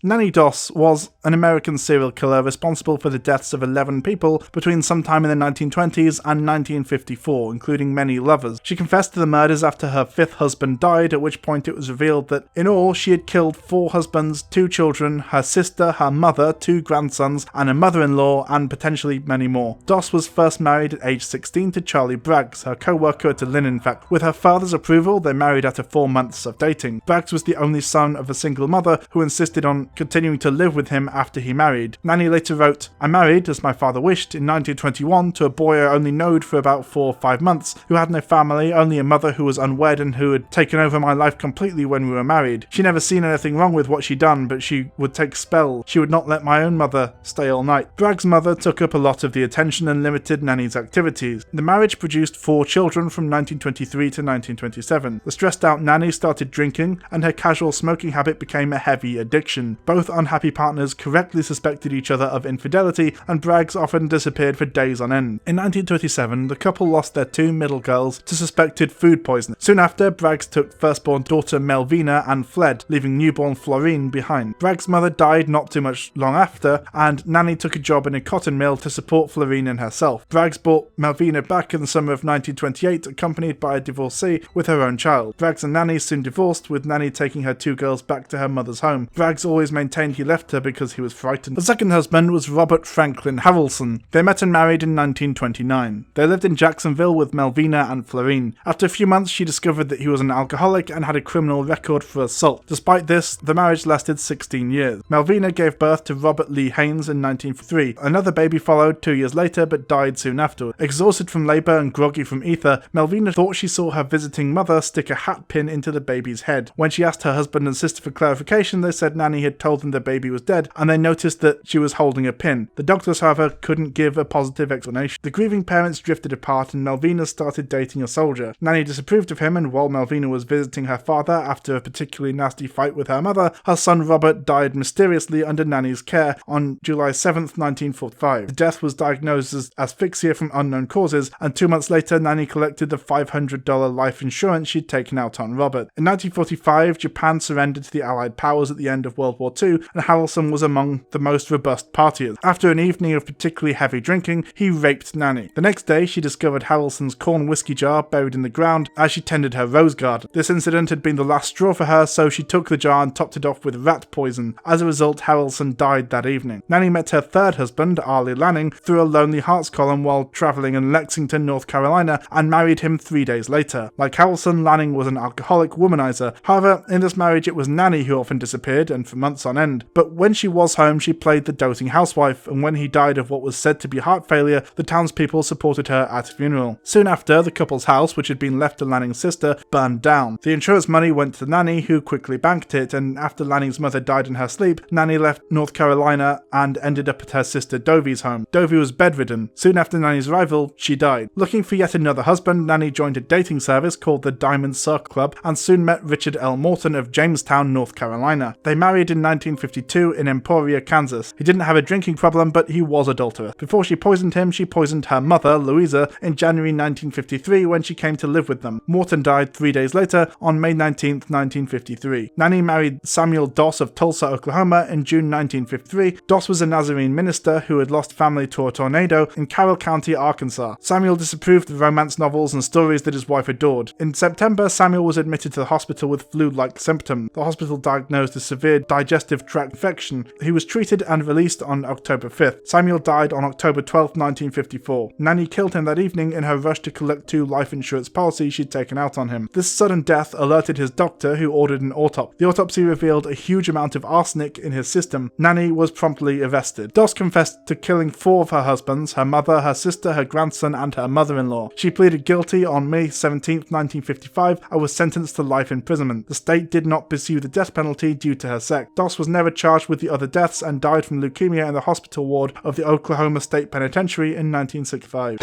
Nannie Doss was an American serial killer responsible for the deaths of 11 people between sometime in the 1920s and 1954, including many lovers. She confessed to the murders after her fifth husband died, at which point it was revealed that in all she had killed 4 husbands, 2 children, her sister, her mother, 2 grandsons, and a mother-in-law, and potentially many more. Doss was first married at age 16 to Charlie Braggs, her co-worker at a linen factory. With her father's approval, they married after 4 months of dating. Braggs was the only son of a single mother who insisted on continuing to live with him after he married. Nannie later wrote, "I married, as my father wished, in 1921 to a boy I only knowed for about 4 or 5 months, who had no family, only a mother who was unwed and who had taken over my life completely when we were married. She never seen anything wrong with what she'd done, but she would take spells. She would not let my own mother stay all night." Braggs' mother took up a lot of the attention and limited Nannie's activities. The marriage produced 4 children from 1923 to 1927. The stressed out Nannie started drinking, and her casual smoking habit became a heavy addiction. Both unhappy partners correctly suspected each other of infidelity, and Braggs often disappeared for days on end. In 1927, the couple lost their 2 middle girls to suspected food poisoning. Soon after, Braggs took firstborn daughter Melvina and fled, leaving newborn Florine behind. Braggs' mother died not too much long after, and Nannie took a job in a cotton mill to support Florine and herself. Braggs brought Melvina back in the summer of 1928, accompanied by a divorcee with her own child. Braggs and Nannie soon divorced, with Nannie taking her 2 girls back to her mother's home. Braggs always maintained he left her because he was frightened. The second husband was Robert Franklin Harrelson. They met and married in 1929. They lived in Jacksonville with Melvina and Florine. After a few months, she discovered that he was an alcoholic and had a criminal record for assault. Despite this, the marriage lasted 16 years. Melvina gave birth to Robert Lee Haynes in 1903. Another baby followed 2 years later, but died soon after. Exhausted from labor and groggy from ether, Melvina thought she saw her visiting mother stick a hat pin into the baby's head. When she asked her husband and sister for clarification, they said Nannie had told them the baby was dead, and they noticed that she was holding a pin. The doctors, however, couldn't give a positive explanation. The grieving parents drifted apart, and Melvina started dating a soldier. Nannie disapproved of him, and while Melvina was visiting her father after a particularly nasty fight with her mother, her son Robert died mysteriously under Nannie's care on July 7th, 1945. The death was diagnosed as asphyxia from unknown causes, and 2 months later, Nannie collected the $500 life insurance she'd taken out on Robert. In 1945, Japan surrendered to the Allied powers at the end of World War War II, and Harrelson was among the most robust partiers. After an evening of particularly heavy drinking, he raped Nannie. The next day, she discovered Harrelson's corn whiskey jar buried in the ground as she tended her rose garden. This incident had been the last straw for her, so she took the jar and topped it off with rat poison. As a result, Harrelson died that evening. Nannie met her third husband, Arlie Lanning, through a Lonely Hearts column while travelling in Lexington, North Carolina, and married him 3 days later. Like Harrelson, Lanning was an alcoholic womanizer. However, in this marriage it was Nannie who often disappeared, and for months on end. But when she was home, she played the doting housewife, and when he died of what was said to be heart failure, the townspeople supported her at a funeral. Soon after, the couple's house, which had been left to Lanning's sister, burned down. The insurance money went to Nannie, who quickly banked it, and after Lanning's mother died in her sleep, Nannie left North Carolina and ended up at her sister Dovie's home. Dovie was bedridden. Soon after Nannie's arrival, she died. Looking for yet another husband, Nannie joined a dating service called the Diamond Circle Club and soon met Richard L. Morton of Jamestown, North Carolina. They married in 1952 in Emporia, Kansas. He didn't have a drinking problem, but he was adulterous. Before she poisoned him, she poisoned her mother, Louisa, in January 1953 when she came to live with them. Morton died 3 days later on May 19, 1953. Nannie married Samuel Doss of Tulsa, Oklahoma in June 1953. Doss was a Nazarene minister who had lost family to a tornado in Carroll County, Arkansas. Samuel disapproved of romance novels and stories that his wife adored. In September, Samuel was admitted to the hospital with flu-like symptoms. The hospital diagnosed a severe digestive tract infection. He was treated and released on October 5th. Samuel died on October 12, 1954. Nannie killed him that evening in her rush to collect 2 life insurance policies she'd taken out on him. This sudden death alerted his doctor, who ordered an autopsy. The autopsy revealed a huge amount of arsenic in his system. Nannie was promptly arrested. Doss confessed to killing 4 of her husbands, her mother, her sister, her grandson, and her mother-in-law. She pleaded guilty on May 17, 1955, and was sentenced to life imprisonment. The state did not pursue the death penalty due to her sex. Doss was never charged with the other deaths and died from leukemia in the hospital ward of the Oklahoma State Penitentiary in 1965.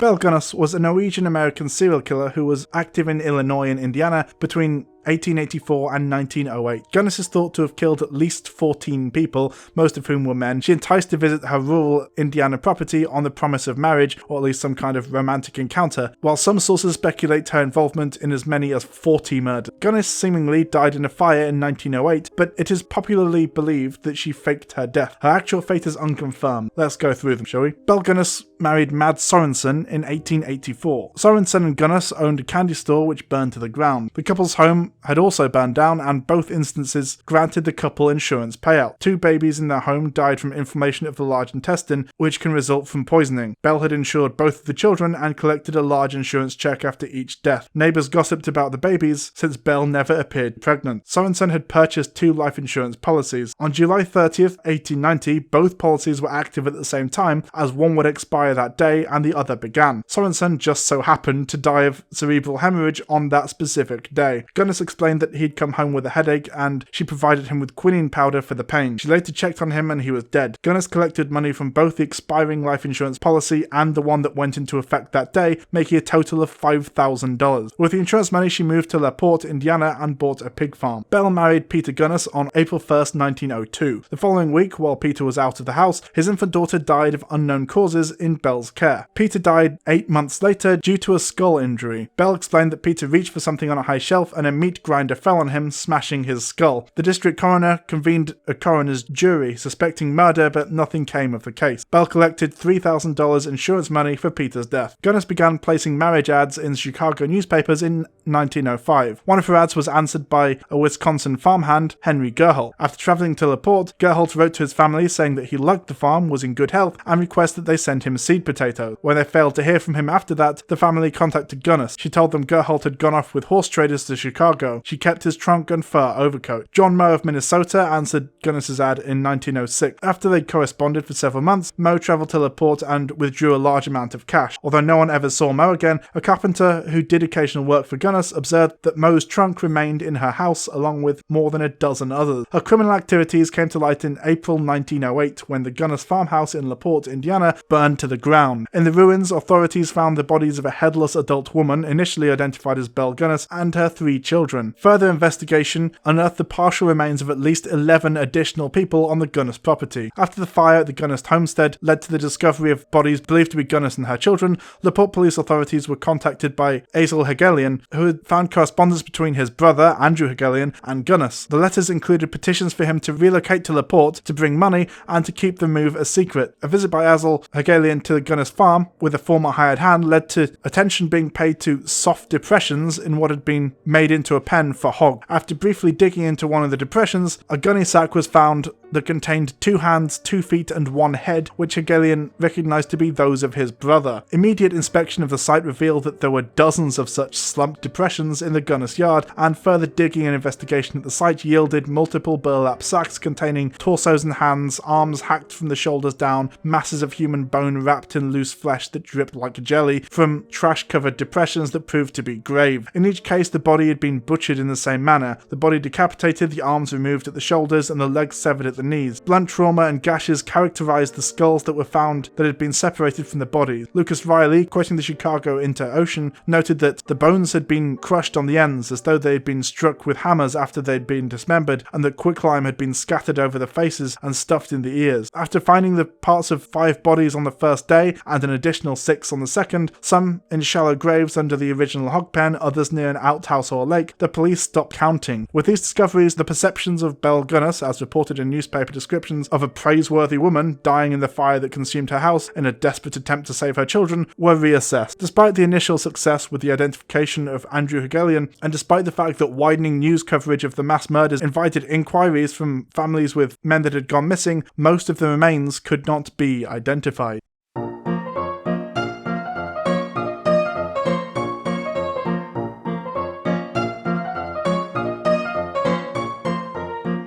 Belle Gunness was a Norwegian-American serial killer who was active in Illinois and Indiana between 1884 and 1908. Gunness is thought to have killed at least 14 people, most of whom were men. She enticed to visit her rural Indiana property on the promise of marriage, or at least some kind of romantic encounter, while some sources speculate her involvement in as many as 40 murders. Gunness seemingly died in a fire in 1908, but it is popularly believed that she faked her death. Her actual fate is unconfirmed. Let's go through them, shall we? Belle Gunness married Mads Sorensen in 1884. Sorensen and Gunness owned a candy store which burned to the ground. The couple's home had also burned down, and both instances granted the couple insurance payout. 2 babies in their home died from inflammation of the large intestine, which can result from poisoning. Belle had insured both of the children and collected a large insurance check after each death. Neighbours gossiped about the babies, since Belle never appeared pregnant. Sorensen had purchased 2 life insurance policies. On July 30th, 1890, both policies were active at the same time, as one would expire that day and the other began. Sorensen just so happened to die of cerebral hemorrhage on that specific day. Gunness explained that he'd come home with a headache and she provided him with quinine powder for the pain. She later checked on him and he was dead. Gunness collected money from both the expiring life insurance policy and the one that went into effect that day, making a total of $5,000. With the insurance money, she moved to LaPorte, Indiana and bought a pig farm. Belle married Peter Gunness on April 1st, 1902. The following week, while Peter was out of the house, his infant daughter died of unknown causes in Belle's care. Peter died 8 months later due to a skull injury. Belle explained that Peter reached for something on a high shelf and a meat grinder fell on him, smashing his skull. The district coroner convened a coroner's jury suspecting murder, but nothing came of the case. Belle collected $3,000 insurance money for Peter's death. Gunness began placing marriage ads in Chicago newspapers in 1905. One of her ads was answered by a Wisconsin farmhand, Henry Gerholt. After traveling to LaPorte, Gerholt wrote to his family saying that he liked the farm, was in good health, and requested that they send him seed potatoes. When they failed to hear from him after that, the family contacted Gunness. She told them Gerholt had gone off with horse traders to Chicago. She kept his trunk and fur overcoat. John Moe of Minnesota answered Gunness's ad in 1906. After they corresponded for several months, Moe travelled to LaPorte and withdrew a large amount of cash. Although no one ever saw Moe again, a carpenter who did occasional work for Gunness observed that Moe's trunk remained in her house along with more than a dozen others. Her criminal activities came to light in April 1908 when the Gunness farmhouse in LaPorte, Indiana burned to the the ground. In the ruins, authorities found the bodies of a headless adult woman, initially identified as Belle Gunness, and her 3 children. Further investigation unearthed the partial remains of at least 11 additional people on the Gunness property. After the fire at the Gunness homestead led to the discovery of bodies believed to be Gunness and her children, LaPorte police authorities were contacted by Aileen Hegelian, who had found correspondence between his brother, Andrew Hegelian, and Gunness. The letters included petitions for him to relocate to LaPorte, to bring money, and to keep the move a secret. A visit by Aileen Hegelian to the Gunness farm with a former hired hand led to attention being paid to soft depressions in what had been made into a pen for hog. After briefly digging into one of the depressions, a gunny sack was found that contained 2 hands, 2 feet, and 1 head, which Hegelian recognised to be those of his brother. Immediate inspection of the site revealed that there were dozens of such slumped depressions in the Gunness yard, and further digging and investigation at the site yielded multiple burlap sacks containing torsos and hands, arms hacked from the shoulders down, masses of human bone wrapped in loose flesh that dripped like jelly from trash-covered depressions that proved to be grave. In each case, the body had been butchered in the same manner, the body decapitated, the arms removed at the shoulders, and the legs severed at the knees. Blunt trauma and gashes characterized the skulls that were found that had been separated from the body. Lucas Riley, quoting the Chicago Inter-Ocean, noted that the bones had been crushed on the ends as though they had been struck with hammers after they had been dismembered, and that quicklime had been scattered over the faces and stuffed in the ears. After finding the parts of 5 bodies on the first day and an additional 6 on the second, some in shallow graves under the original hog pen, others near an outhouse or lake, the police stopped counting. With these discoveries, the perceptions of Belle Gunness, as reported in newspaper descriptions of a praiseworthy woman dying in the fire that consumed her house in a desperate attempt to save her children, were reassessed. Despite the initial success with the identification of Andrew Hegelian, and despite the fact that widening news coverage of the mass murders invited inquiries from families with men that had gone missing, most of the remains could not be identified.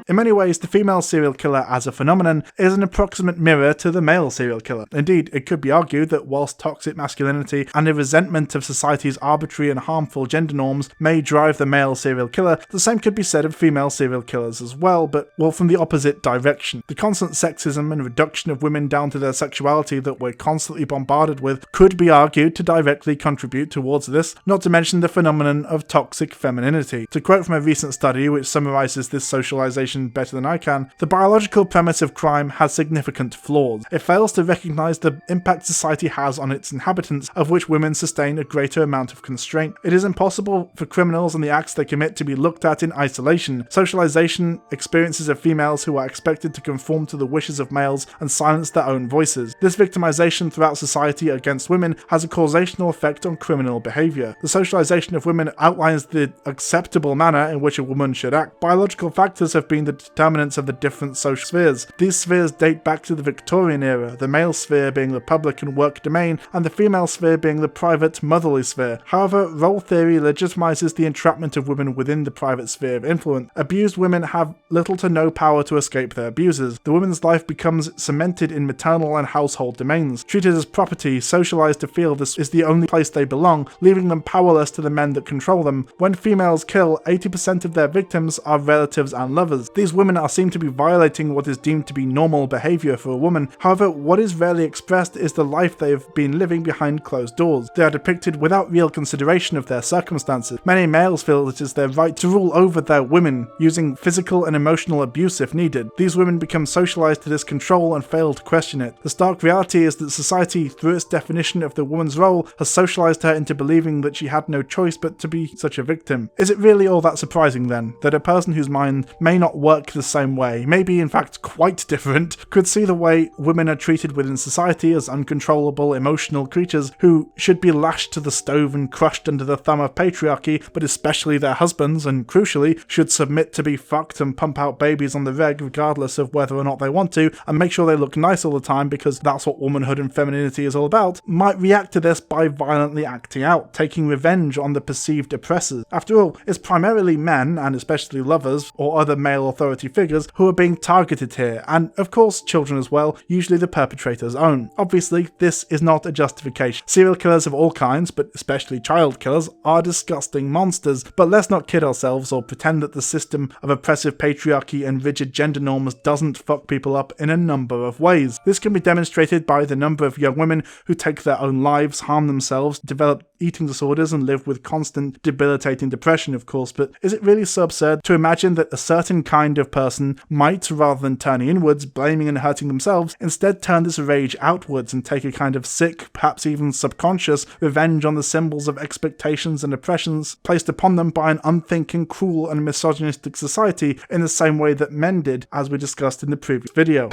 In many ways, the female serial killer as a phenomenon is an approximate mirror to the male serial killer. Indeed, it could be argued that whilst toxic masculinity and a resentment of society's arbitrary and harmful gender norms may drive the male serial killer, the same could be said of female serial killers as well, but from the opposite direction. The constant sexism and reduction of women down to their sexuality that we're constantly bombarded with could be argued to directly contribute towards this, not to mention the phenomenon of toxic femininity. To quote from a recent study which summarises this socialization better than I can, the biological premise of crime has significant flaws. It fails to recognise the impact society has on its inhabitants, of which women sustain a greater amount of constraint. It is impossible for criminals and the acts they commit to be looked at in isolation. Socialization experiences of females who are expected to conform to the wishes of males and silence their own voices. This victimization throughout society against women has a causational effect on criminal behaviour. The socialization of women outlines the acceptable manner in which a woman should act. Biological factors have been the determinants of the different social spheres. These spheres date back to the Victorian era, the male sphere being the public and work domain, and the female sphere being the private, motherly sphere. However, role theory legitimizes the entrapment of women within the private sphere of influence. Abused women have little to no power to escape their abusers. The woman's life becomes cemented in maternal and household domains. Treated as property, socialized to feel this is the only place they belong, leaving them powerless to the men that control them. When females kill, 80% of their victims are relatives and lovers. These women are seen to be violating what is deemed to be normal behaviour for a woman. However, what is rarely expressed is the life they have been living behind closed doors. They are depicted without real consideration of their circumstances. Many males feel it is their right to rule over their women, using physical and emotional abuse if needed. These women become socialised to this control and fail to question it. The stark reality is that society, through its definition of the woman's role, has socialised her into believing that she had no choice but to be such a victim. Is it really all that surprising then, that a person whose mind may not work the same way, maybe in fact quite different, could see the way women are treated within society as uncontrollable emotional creatures who should be lashed to the stove and crushed under the thumb of patriarchy, but especially their husbands, and crucially, should submit to be fucked and pump out babies on the reg regardless of whether or not they want to, and make sure they look nice all the time because that's what womanhood and femininity is all about, might react to this by violently acting out, taking revenge on the perceived oppressors. After all, it's primarily men, and especially lovers, or other male authority figures who are being targeted here, and of course children as well, usually the perpetrator's own. Obviously, this is not a justification. Serial killers of all kinds, but especially child killers, are disgusting monsters, but let's not kid ourselves or pretend that the system of oppressive patriarchy and rigid gender norms doesn't fuck people up in a number of ways. This can be demonstrated by the number of young women who take their own lives, harm themselves, develop eating disorders and live with constant debilitating depression, of course, but is it really so absurd to imagine that a certain kind of person might, rather than turning inwards, blaming and hurting themselves, instead turn this rage outwards and take a kind of sick, perhaps even subconscious, revenge on the symbols of expectations and oppressions placed upon them by an unthinking, cruel and misogynistic society in the same way that men did, as we discussed in the previous video.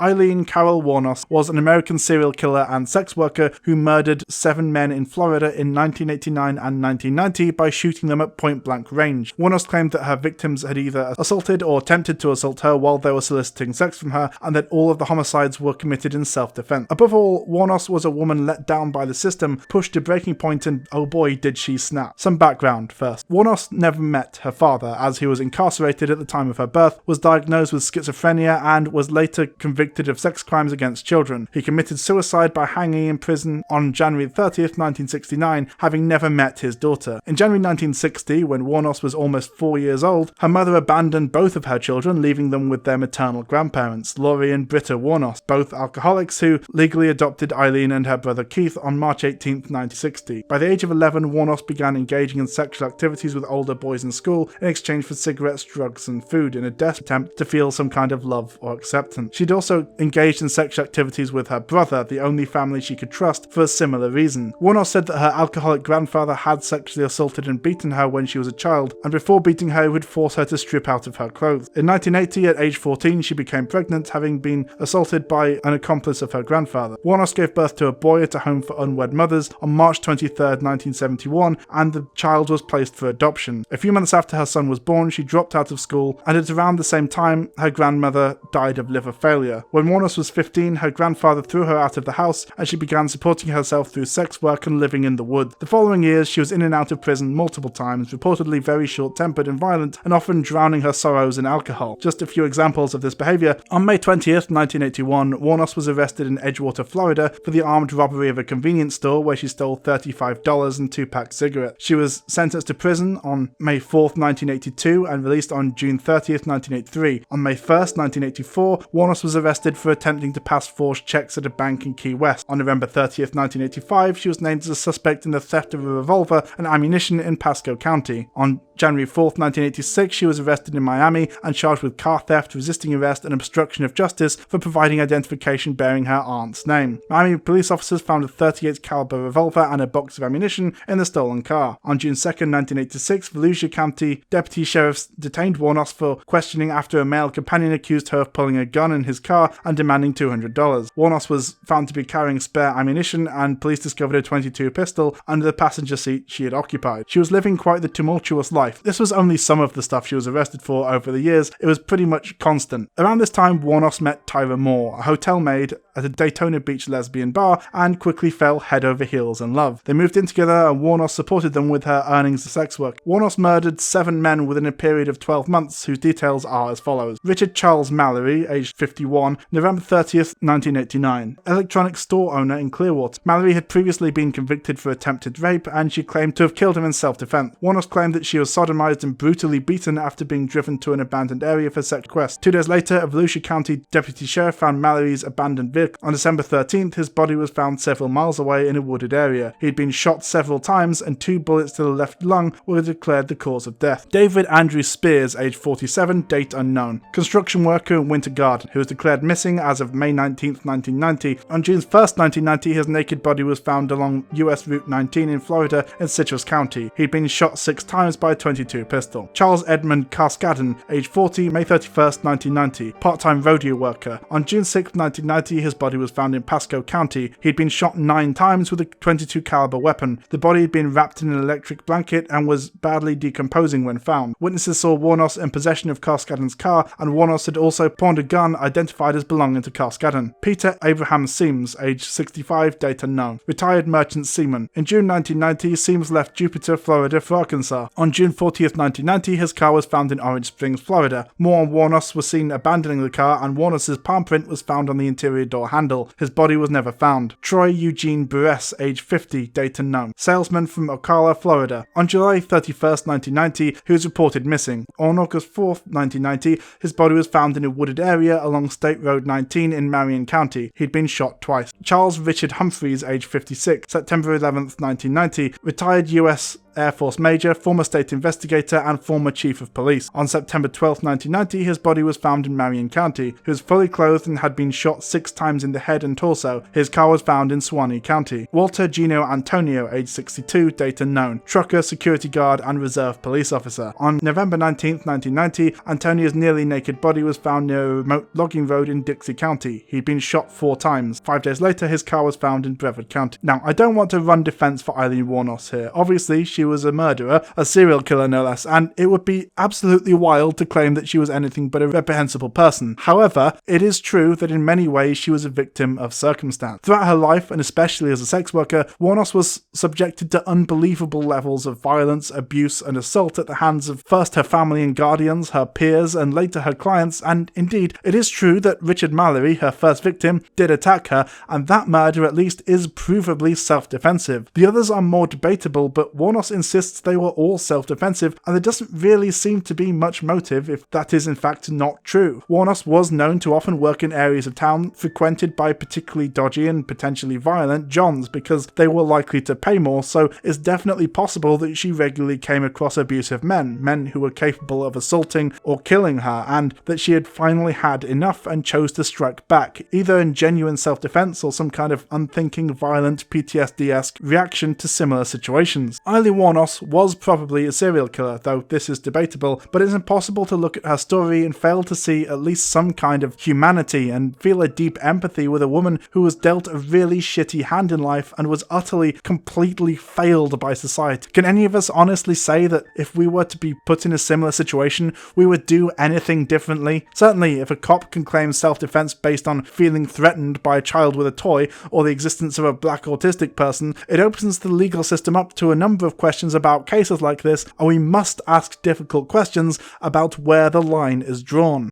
Aileen Carol Wuornos was an American serial killer and sex worker who murdered 7 men in Florida in 1989 and 1990 by shooting them at point-blank range. Wuornos claimed that her victims had either assaulted or attempted to assault her while they were soliciting sex from her, and that all of the homicides were committed in self-defense. Above all, Wuornos was a woman let down by the system, pushed to breaking point, and oh boy did she snap. Some background first. Wuornos never met her father, as he was incarcerated at the time of her birth, was diagnosed with schizophrenia, and was later convicted of sex crimes against children. He committed suicide by hanging in prison on January 30th, 1969, having never met his daughter. In January 1960, when Wuornos was almost 4 years old, her mother abandoned both of her children, leaving them with their maternal grandparents, Laurie and Britta Wuornos, both alcoholics who legally adopted Aileen and her brother Keith on March 18th, 1960. By the age of 11, Wuornos began engaging in sexual activities with older boys in school in exchange for cigarettes, drugs, and food in a desperate attempt to feel some kind of love or acceptance. She'd also engaged in sexual activities with her brother, the only family she could trust, for a similar reason. Wuornos said that her alcoholic grandfather had sexually assaulted and beaten her when she was a child, and before beating her, he would force her to strip out of her clothes. In 1980, at age 14, she became pregnant, having been assaulted by an accomplice of her grandfather. Wuornos gave birth to a boy at a home for unwed mothers on March 23rd, 1971, and the child was placed for adoption. A few months after her son was born, she dropped out of school, and at around the same time, her grandmother died of liver failure. When Wuornos was 15, her grandfather threw her out of the house, and she began supporting herself through sex work and living in the woods. The following years, she was in and out of prison multiple times, reportedly very short-tempered and violent, and often drowning her sorrows in alcohol. Just a few examples of this behaviour. On May 20th, 1981, Wuornos was arrested in Edgewater, Florida for the armed robbery of a convenience store where she stole $35 and 2-pack cigarettes. She was sentenced to prison on May 4th, 1982, and released on June 30th, 1983. On May 1st, 1984, Wuornos was arrested for attempting to pass forged checks at a bank in Key West. On November 30th, 1985, she was named as a suspect in the theft of a revolver and ammunition in Pasco County. On January 4th, 1986, she was arrested in Miami and charged with car theft, resisting arrest, and obstruction of justice for providing identification bearing her aunt's name. Miami police officers found a .38 caliber revolver and a box of ammunition in the stolen car. On June 2nd, 1986, Volusia County deputy sheriffs detained Wuornos for questioning after a male companion accused her of pulling a gun in his car and demanding $200. Wuornos was found to be carrying spare ammunition, and police discovered a .22 pistol under the passenger seat she had occupied. She was living quite the tumultuous life. This was only some of the stuff she was arrested for over the years. It was pretty much constant. Around this time, Wuornos met Tyra Moore, a hotel maid at a Daytona Beach lesbian bar, and quickly fell head over heels in love. They moved in together, and Wuornos supported them with her earnings as sex work. Wuornos murdered 7 men within a period of 12 months, whose details are as follows. Richard Charles Mallory, aged 51, November 30th, 1989. Electronics store owner in Clearwater. Mallory had previously been convicted for attempted rape, and she claimed to have killed him in self-defense. Wuornos claimed that she was sodomized and brutally beaten after being driven to an abandoned area for sex requests. 2 days later, a Volusia County deputy sheriff found Mallory's abandoned vehicle. On December 13th, his body was found several miles away in a wooded area. He had been shot several times, and 2 bullets to the left lung were declared the cause of death. David Andrew Spears, age 47, date unknown. Construction worker in Winter Garden, who was declared missing as of May 19th, 1990. On June 1st, 1990, his naked body was found along US Route 19 in Florida in Citrus County. He'd been shot 6 times by a .22 pistol. Charles Edmund Cascadden, age 40, May 31st, 1990, part-time rodeo worker. On June 6th, 1990, his body was found in Pasco County. He'd been shot 9 times with a .22 caliber weapon. The body had been wrapped in an electric blanket and was badly decomposing when found. Witnesses saw Wuornos in possession of Cascadden's car, and Wuornos had also pawned a gun identified as as belonging to Carskadden. Peter Abraham Seames, age 65, date unknown, retired merchant seaman. In June 1990, Seames left Jupiter, Florida for Arkansas. On June 40th, 1990, his car was found in Orange Springs, Florida. Moore and Wuornos were seen abandoning the car, and Wuornos' palm print was found on the interior door handle. His body was never found. Troy Eugene Buress, age 50, date unknown, salesman from Ocala, Florida. On July 31st, 1990, he was reported missing. On August 4th, 1990, his body was found in a wooded area along State Road 19 in Marion County. He'd been shot twice. Charles Richard Humphreys, age 56, September 11th, 1990, retired U.S. Air Force Major, former state investigator, and former chief of police. On September 12, 1990, his body was found in Marion County. He was fully clothed and had been shot 6 times in the head and torso. His car was found in Suwannee County. Walter Gino Antonio, age 62, date unknown, trucker, security guard, and reserve police officer. On November 19, 1990, Antonio's nearly naked body was found near a remote logging road in Dixie County. He'd been shot 4 times. 5 days later, his car was found in Brevard County. Now, I don't want to run defense for Aileen Wuornos here. Obviously, she was a murderer, a serial killer no less, and it would be absolutely wild to claim that she was anything but a reprehensible person. However, it is true that in many ways she was a victim of circumstance. Throughout her life, and especially as a sex worker, Wuornos was subjected to unbelievable levels of violence, abuse, and assault at the hands of first her family and guardians, her peers, and later her clients, and indeed, it is true that Richard Mallory, her first victim, did attack her, and that murder at least is provably self-defensive. The others are more debatable, but Wuornos insists they were all self-defensive, and there doesn't really seem to be much motive if that is in fact not true. Wuornos was known to often work in areas of town frequented by particularly dodgy and potentially violent Johns because they were likely to pay more, so it's definitely possible that she regularly came across abusive men who were capable of assaulting or killing her, and that she had finally had enough and chose to strike back, either in genuine self-defense or some kind of unthinking, violent, PTSD-esque reaction to similar situations. Aileen Wuornos was probably a serial killer, though this is debatable, but it's impossible to look at her story and fail to see at least some kind of humanity and feel a deep empathy with a woman who was dealt a really shitty hand in life and was utterly, completely failed by society. Can any of us honestly say that if we were to be put in a similar situation, we would do anything differently? Certainly, if a cop can claim self-defense based on feeling threatened by a child with a toy or the existence of a black autistic person, it opens the legal system up to a number of questions about cases like this, and we must ask difficult questions about where the line is drawn.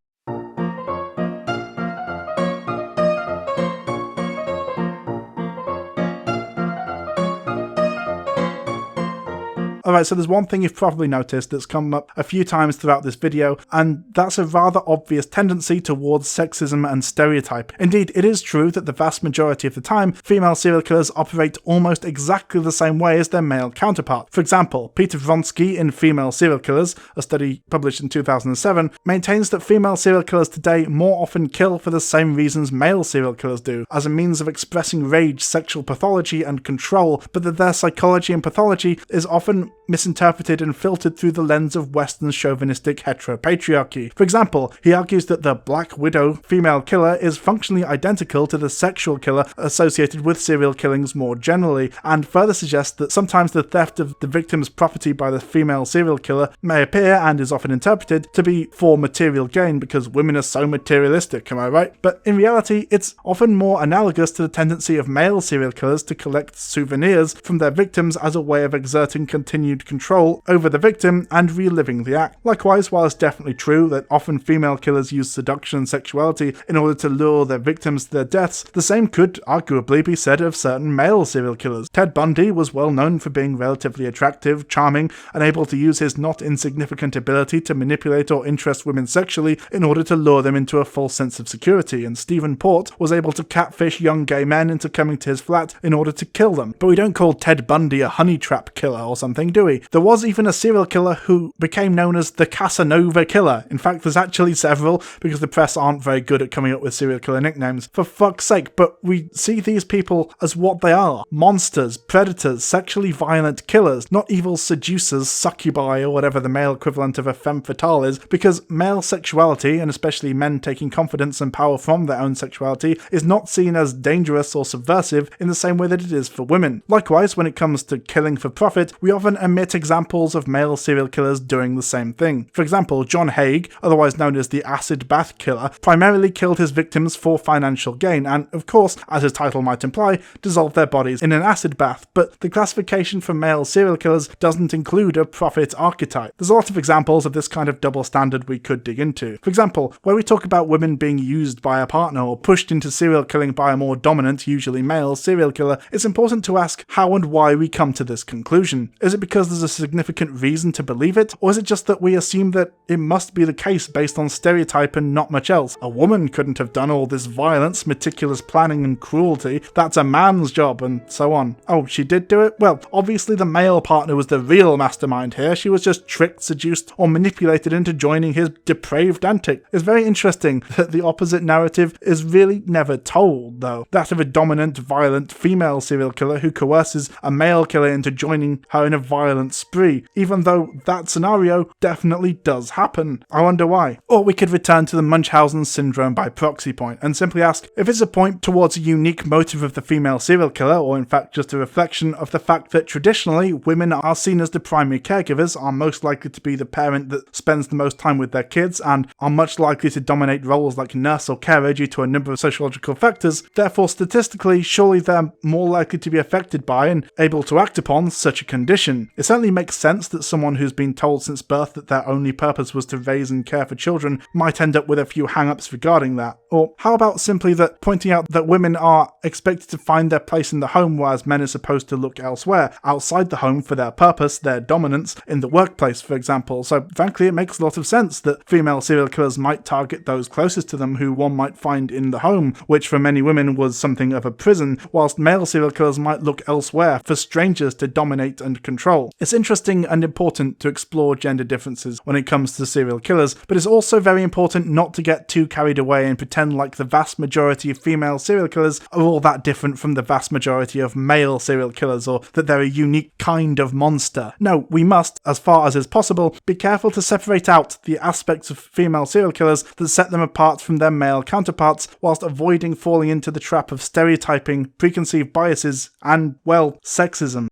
Alright, so there's one thing you've probably noticed that's come up a few times throughout this video, and that's a rather obvious tendency towards sexism and stereotype. Indeed, it is true that the vast majority of the time, female serial killers operate almost exactly the same way as their male counterpart. For example, Peter Vronsky in Female Serial Killers, a study published in 2007, maintains that female serial killers today more often kill for the same reasons male serial killers do, as a means of expressing rage, sexual pathology, and control, but that their psychology and pathology is often misinterpreted and filtered through the lens of Western chauvinistic heteropatriarchy. For example, he argues that the Black Widow female killer is functionally identical to the sexual killer associated with serial killings more generally, and further suggests that sometimes the theft of the victim's property by the female serial killer may appear, and is often interpreted, to be for material gain because women are so materialistic, am I right? But in reality, it's often more analogous to the tendency of male serial killers to collect souvenirs from their victims as a way of exerting continued control over the victim and reliving the act. Likewise, while it's definitely true that often female killers use seduction and sexuality in order to lure their victims to their deaths, the same could arguably be said of certain male serial killers. Ted Bundy was well known for being relatively attractive, charming, and able to use his not insignificant ability to manipulate or interest women sexually in order to lure them into a false sense of security, and Stephen Port was able to catfish young gay men into coming to his flat in order to kill them. But we don't call Ted Bundy a honey trap killer or something, do we? There was even a serial killer who became known as the Casanova Killer. In fact, there's actually several, because the press aren't very good at coming up with serial killer nicknames, for fuck's sake, but we see these people as what they are: monsters, predators, sexually violent killers, not evil seducers, succubi, or whatever the male equivalent of a femme fatale is, because male sexuality, and especially men taking confidence and power from their own sexuality, is not seen as dangerous or subversive in the same way that it is for women. Likewise, when it comes to killing for profit, we often omit examples of male serial killers doing the same thing. For example, John Haig, otherwise known as the acid bath killer, primarily killed his victims for financial gain and, of course, as his title might imply, dissolved their bodies in an acid bath, but the classification for male serial killers doesn't include a profit archetype. There's a lot of examples of this kind of double standard we could dig into. For example, where we talk about women being used by a partner or pushed into serial killing by a more dominant, usually male, serial killer, it's important to ask how and why we come to this conclusion. Is it because there's a significant reason to believe it, or is it just that we assume that it must be the case based on stereotype and not much else? A woman couldn't have done all this violence, meticulous planning and cruelty. That's a man's job, and so on. Oh, she did do it? Well, obviously the male partner was the real mastermind here. She was just tricked, seduced, or manipulated into joining his depraved antic. It's very interesting that the opposite narrative is really never told, though. That of a dominant, violent female serial killer who coerces a male killer into joining her in a violent spree, even though that scenario definitely does happen. I wonder why. Or we could return to the Munchausen syndrome by proxy point and simply ask if it's a point towards a unique motive of the female serial killer, or in fact just a reflection of the fact that traditionally women are seen as the primary caregivers, are most likely to be the parent that spends the most time with their kids, and are much likely to dominate roles like nurse or carer due to a number of sociological factors. Therefore, statistically, surely they're more likely to be affected by and able to act upon such a condition. It certainly makes sense that someone who's been told since birth that their only purpose was to raise and care for children might end up with a few hang-ups regarding that. Or how about simply that pointing out that women are expected to find their place in the home, whereas men are supposed to look elsewhere, outside the home, for their purpose, their dominance, in the workplace, for example. So frankly, it makes a lot of sense that female serial killers might target those closest to them who one might find in the home, which for many women was something of a prison, whilst male serial killers might look elsewhere for strangers to dominate and control. It's interesting and important to explore gender differences when it comes to serial killers, but it's also very important not to get too carried away and pretend like the vast majority of female serial killers are all that different from the vast majority of male serial killers, or that they're a unique kind of monster. No, we must, as far as is possible, be careful to separate out the aspects of female serial killers that set them apart from their male counterparts, whilst avoiding falling into the trap of stereotyping, preconceived biases, and, well, sexism.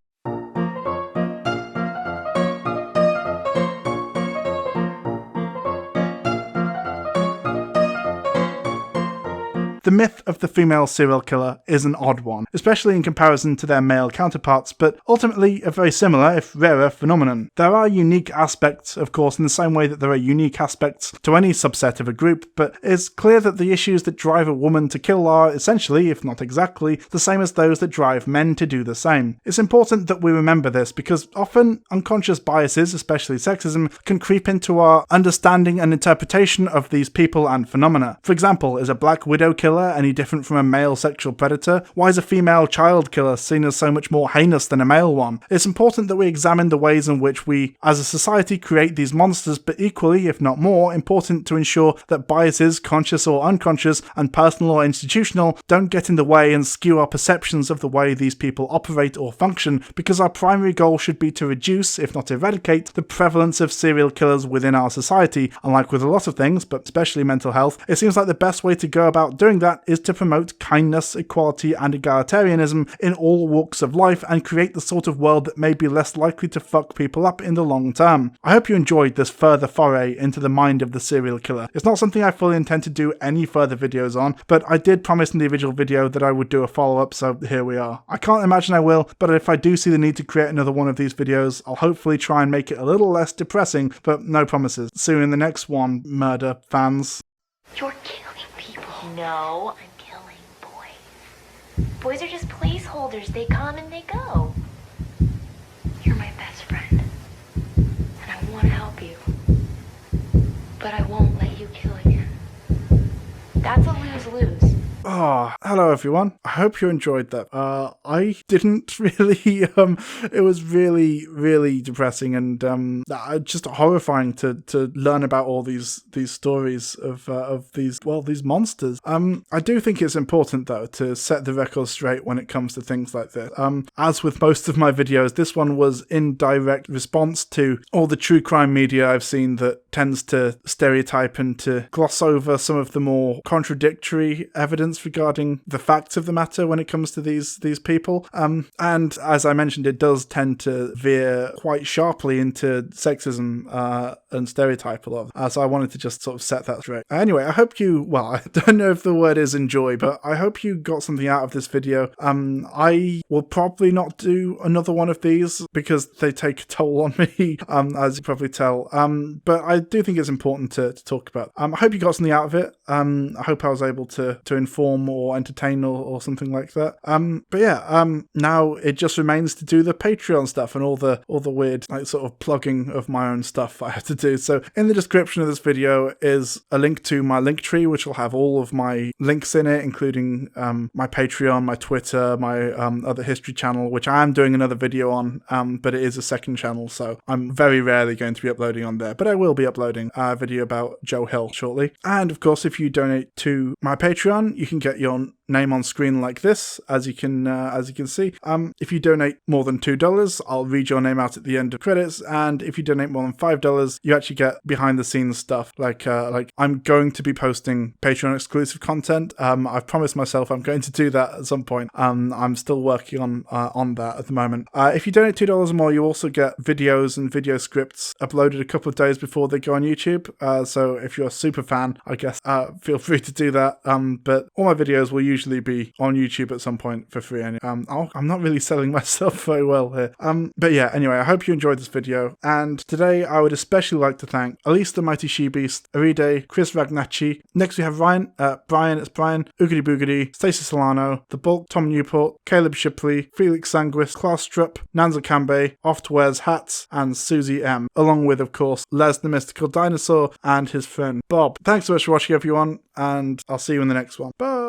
The myth of the female serial killer is an odd one, especially in comparison to their male counterparts, but ultimately a very similar, if rarer, phenomenon. There are unique aspects, of course, in the same way that there are unique aspects to any subset of a group, but it's clear that the issues that drive a woman to kill are essentially, if not exactly, the same as those that drive men to do the same. It's important that we remember this, because often unconscious biases, especially sexism, can creep into our understanding and interpretation of these people and phenomena. For example, is a black widow killer any different from a male sexual predator? Why is a female child killer seen as so much more heinous than a male one? It's important that we examine the ways in which we, as a society, create these monsters, but equally, if not more, important to ensure that biases, conscious or unconscious, and personal or institutional, don't get in the way and skew our perceptions of the way these people operate or function, because our primary goal should be to reduce, if not eradicate, the prevalence of serial killers within our society. Unlike with a lot of things, but especially mental health, it seems like the best way to go about doing that is to promote kindness, equality, and egalitarianism in all walks of life and create the sort of world that may be less likely to fuck people up in the long term. I hope you enjoyed this further foray into the mind of the serial killer. It's not something I fully intend to do any further videos on, but I did promise in the original video that I would do a follow-up, so here we are. I can't imagine I will, but if I do see the need to create another one of these videos, I'll hopefully try and make it a little less depressing, but no promises. See you in the next one, murder fans. You're killing people. No, I'm killing boys. Boys are just placeholders. They come and they go. You're my best friend. And I want to help you. But I won't let you kill again. That's a lose-lose. Oh, hello everyone. I hope you enjoyed that. I didn't really, it was really depressing and just horrifying to learn about all these stories of these monsters. I do think it's important though to set the record straight when it comes to things like this. As with most of my videos, this one was in direct response to all the true crime media I've seen that tends to stereotype and to gloss over some of the more contradictory evidence regarding the facts of the matter when it comes to these people. And as I mentioned, it does tend to veer quite sharply into sexism and stereotype a lot. So I wanted to just sort of set that straight. Anyway, I hope you, well, I don't know if the word is enjoy, but I hope you got something out of this video. I will probably not do another one of these because they take a toll on me, as you probably tell. But I do think it's important to talk about. I hope you got something out of it. I hope I was able to inform or entertain or something like that. But yeah, now it just remains to do the Patreon stuff and all the weird like sort of plugging of my own stuff I have to do. So in the description of this video is a link to my link tree, which will have all of my links in it, including my Patreon, my Twitter, my other history channel, which I am doing another video on, but it is a second channel, so I'm very rarely going to be uploading on there, but I will be uploading a video about Joe Hill shortly. And of course, if you donate to my Patreon, you can get your name on screen like this, as you can see. If you donate more than $2, I'll read your name out at the end of credits, and if you donate more than $5, you actually get behind the scenes stuff. Like I'm going to be posting Patreon exclusive content. I've promised myself I'm going to do that at some point. I'm still working on that at the moment. If you donate $2 or more, you also get videos and video scripts uploaded a couple of days before they go on YouTube. So if you're a super fan, I guess feel free to do that. But all my videos will usually be on YouTube at some point for free. I'm not really selling myself very well here. But yeah, anyway, I hope you enjoyed this video. And today I would especially like to thank Elise the Mighty She-Beast, Aride, Chris Ragnacci. Next we have Brian, Oogity Boogity, Stacey Solano, The Bulk, Tom Newport, Caleb Shipley, Felix Sanguis, Klaus Strupp, Nanza Kambe, Oft Wears Hats, and Susie M, along with, of course, Les the Mystical Dinosaur and his friend Bob. Thanks so much for watching, everyone, and I'll see you in the next one. Bye!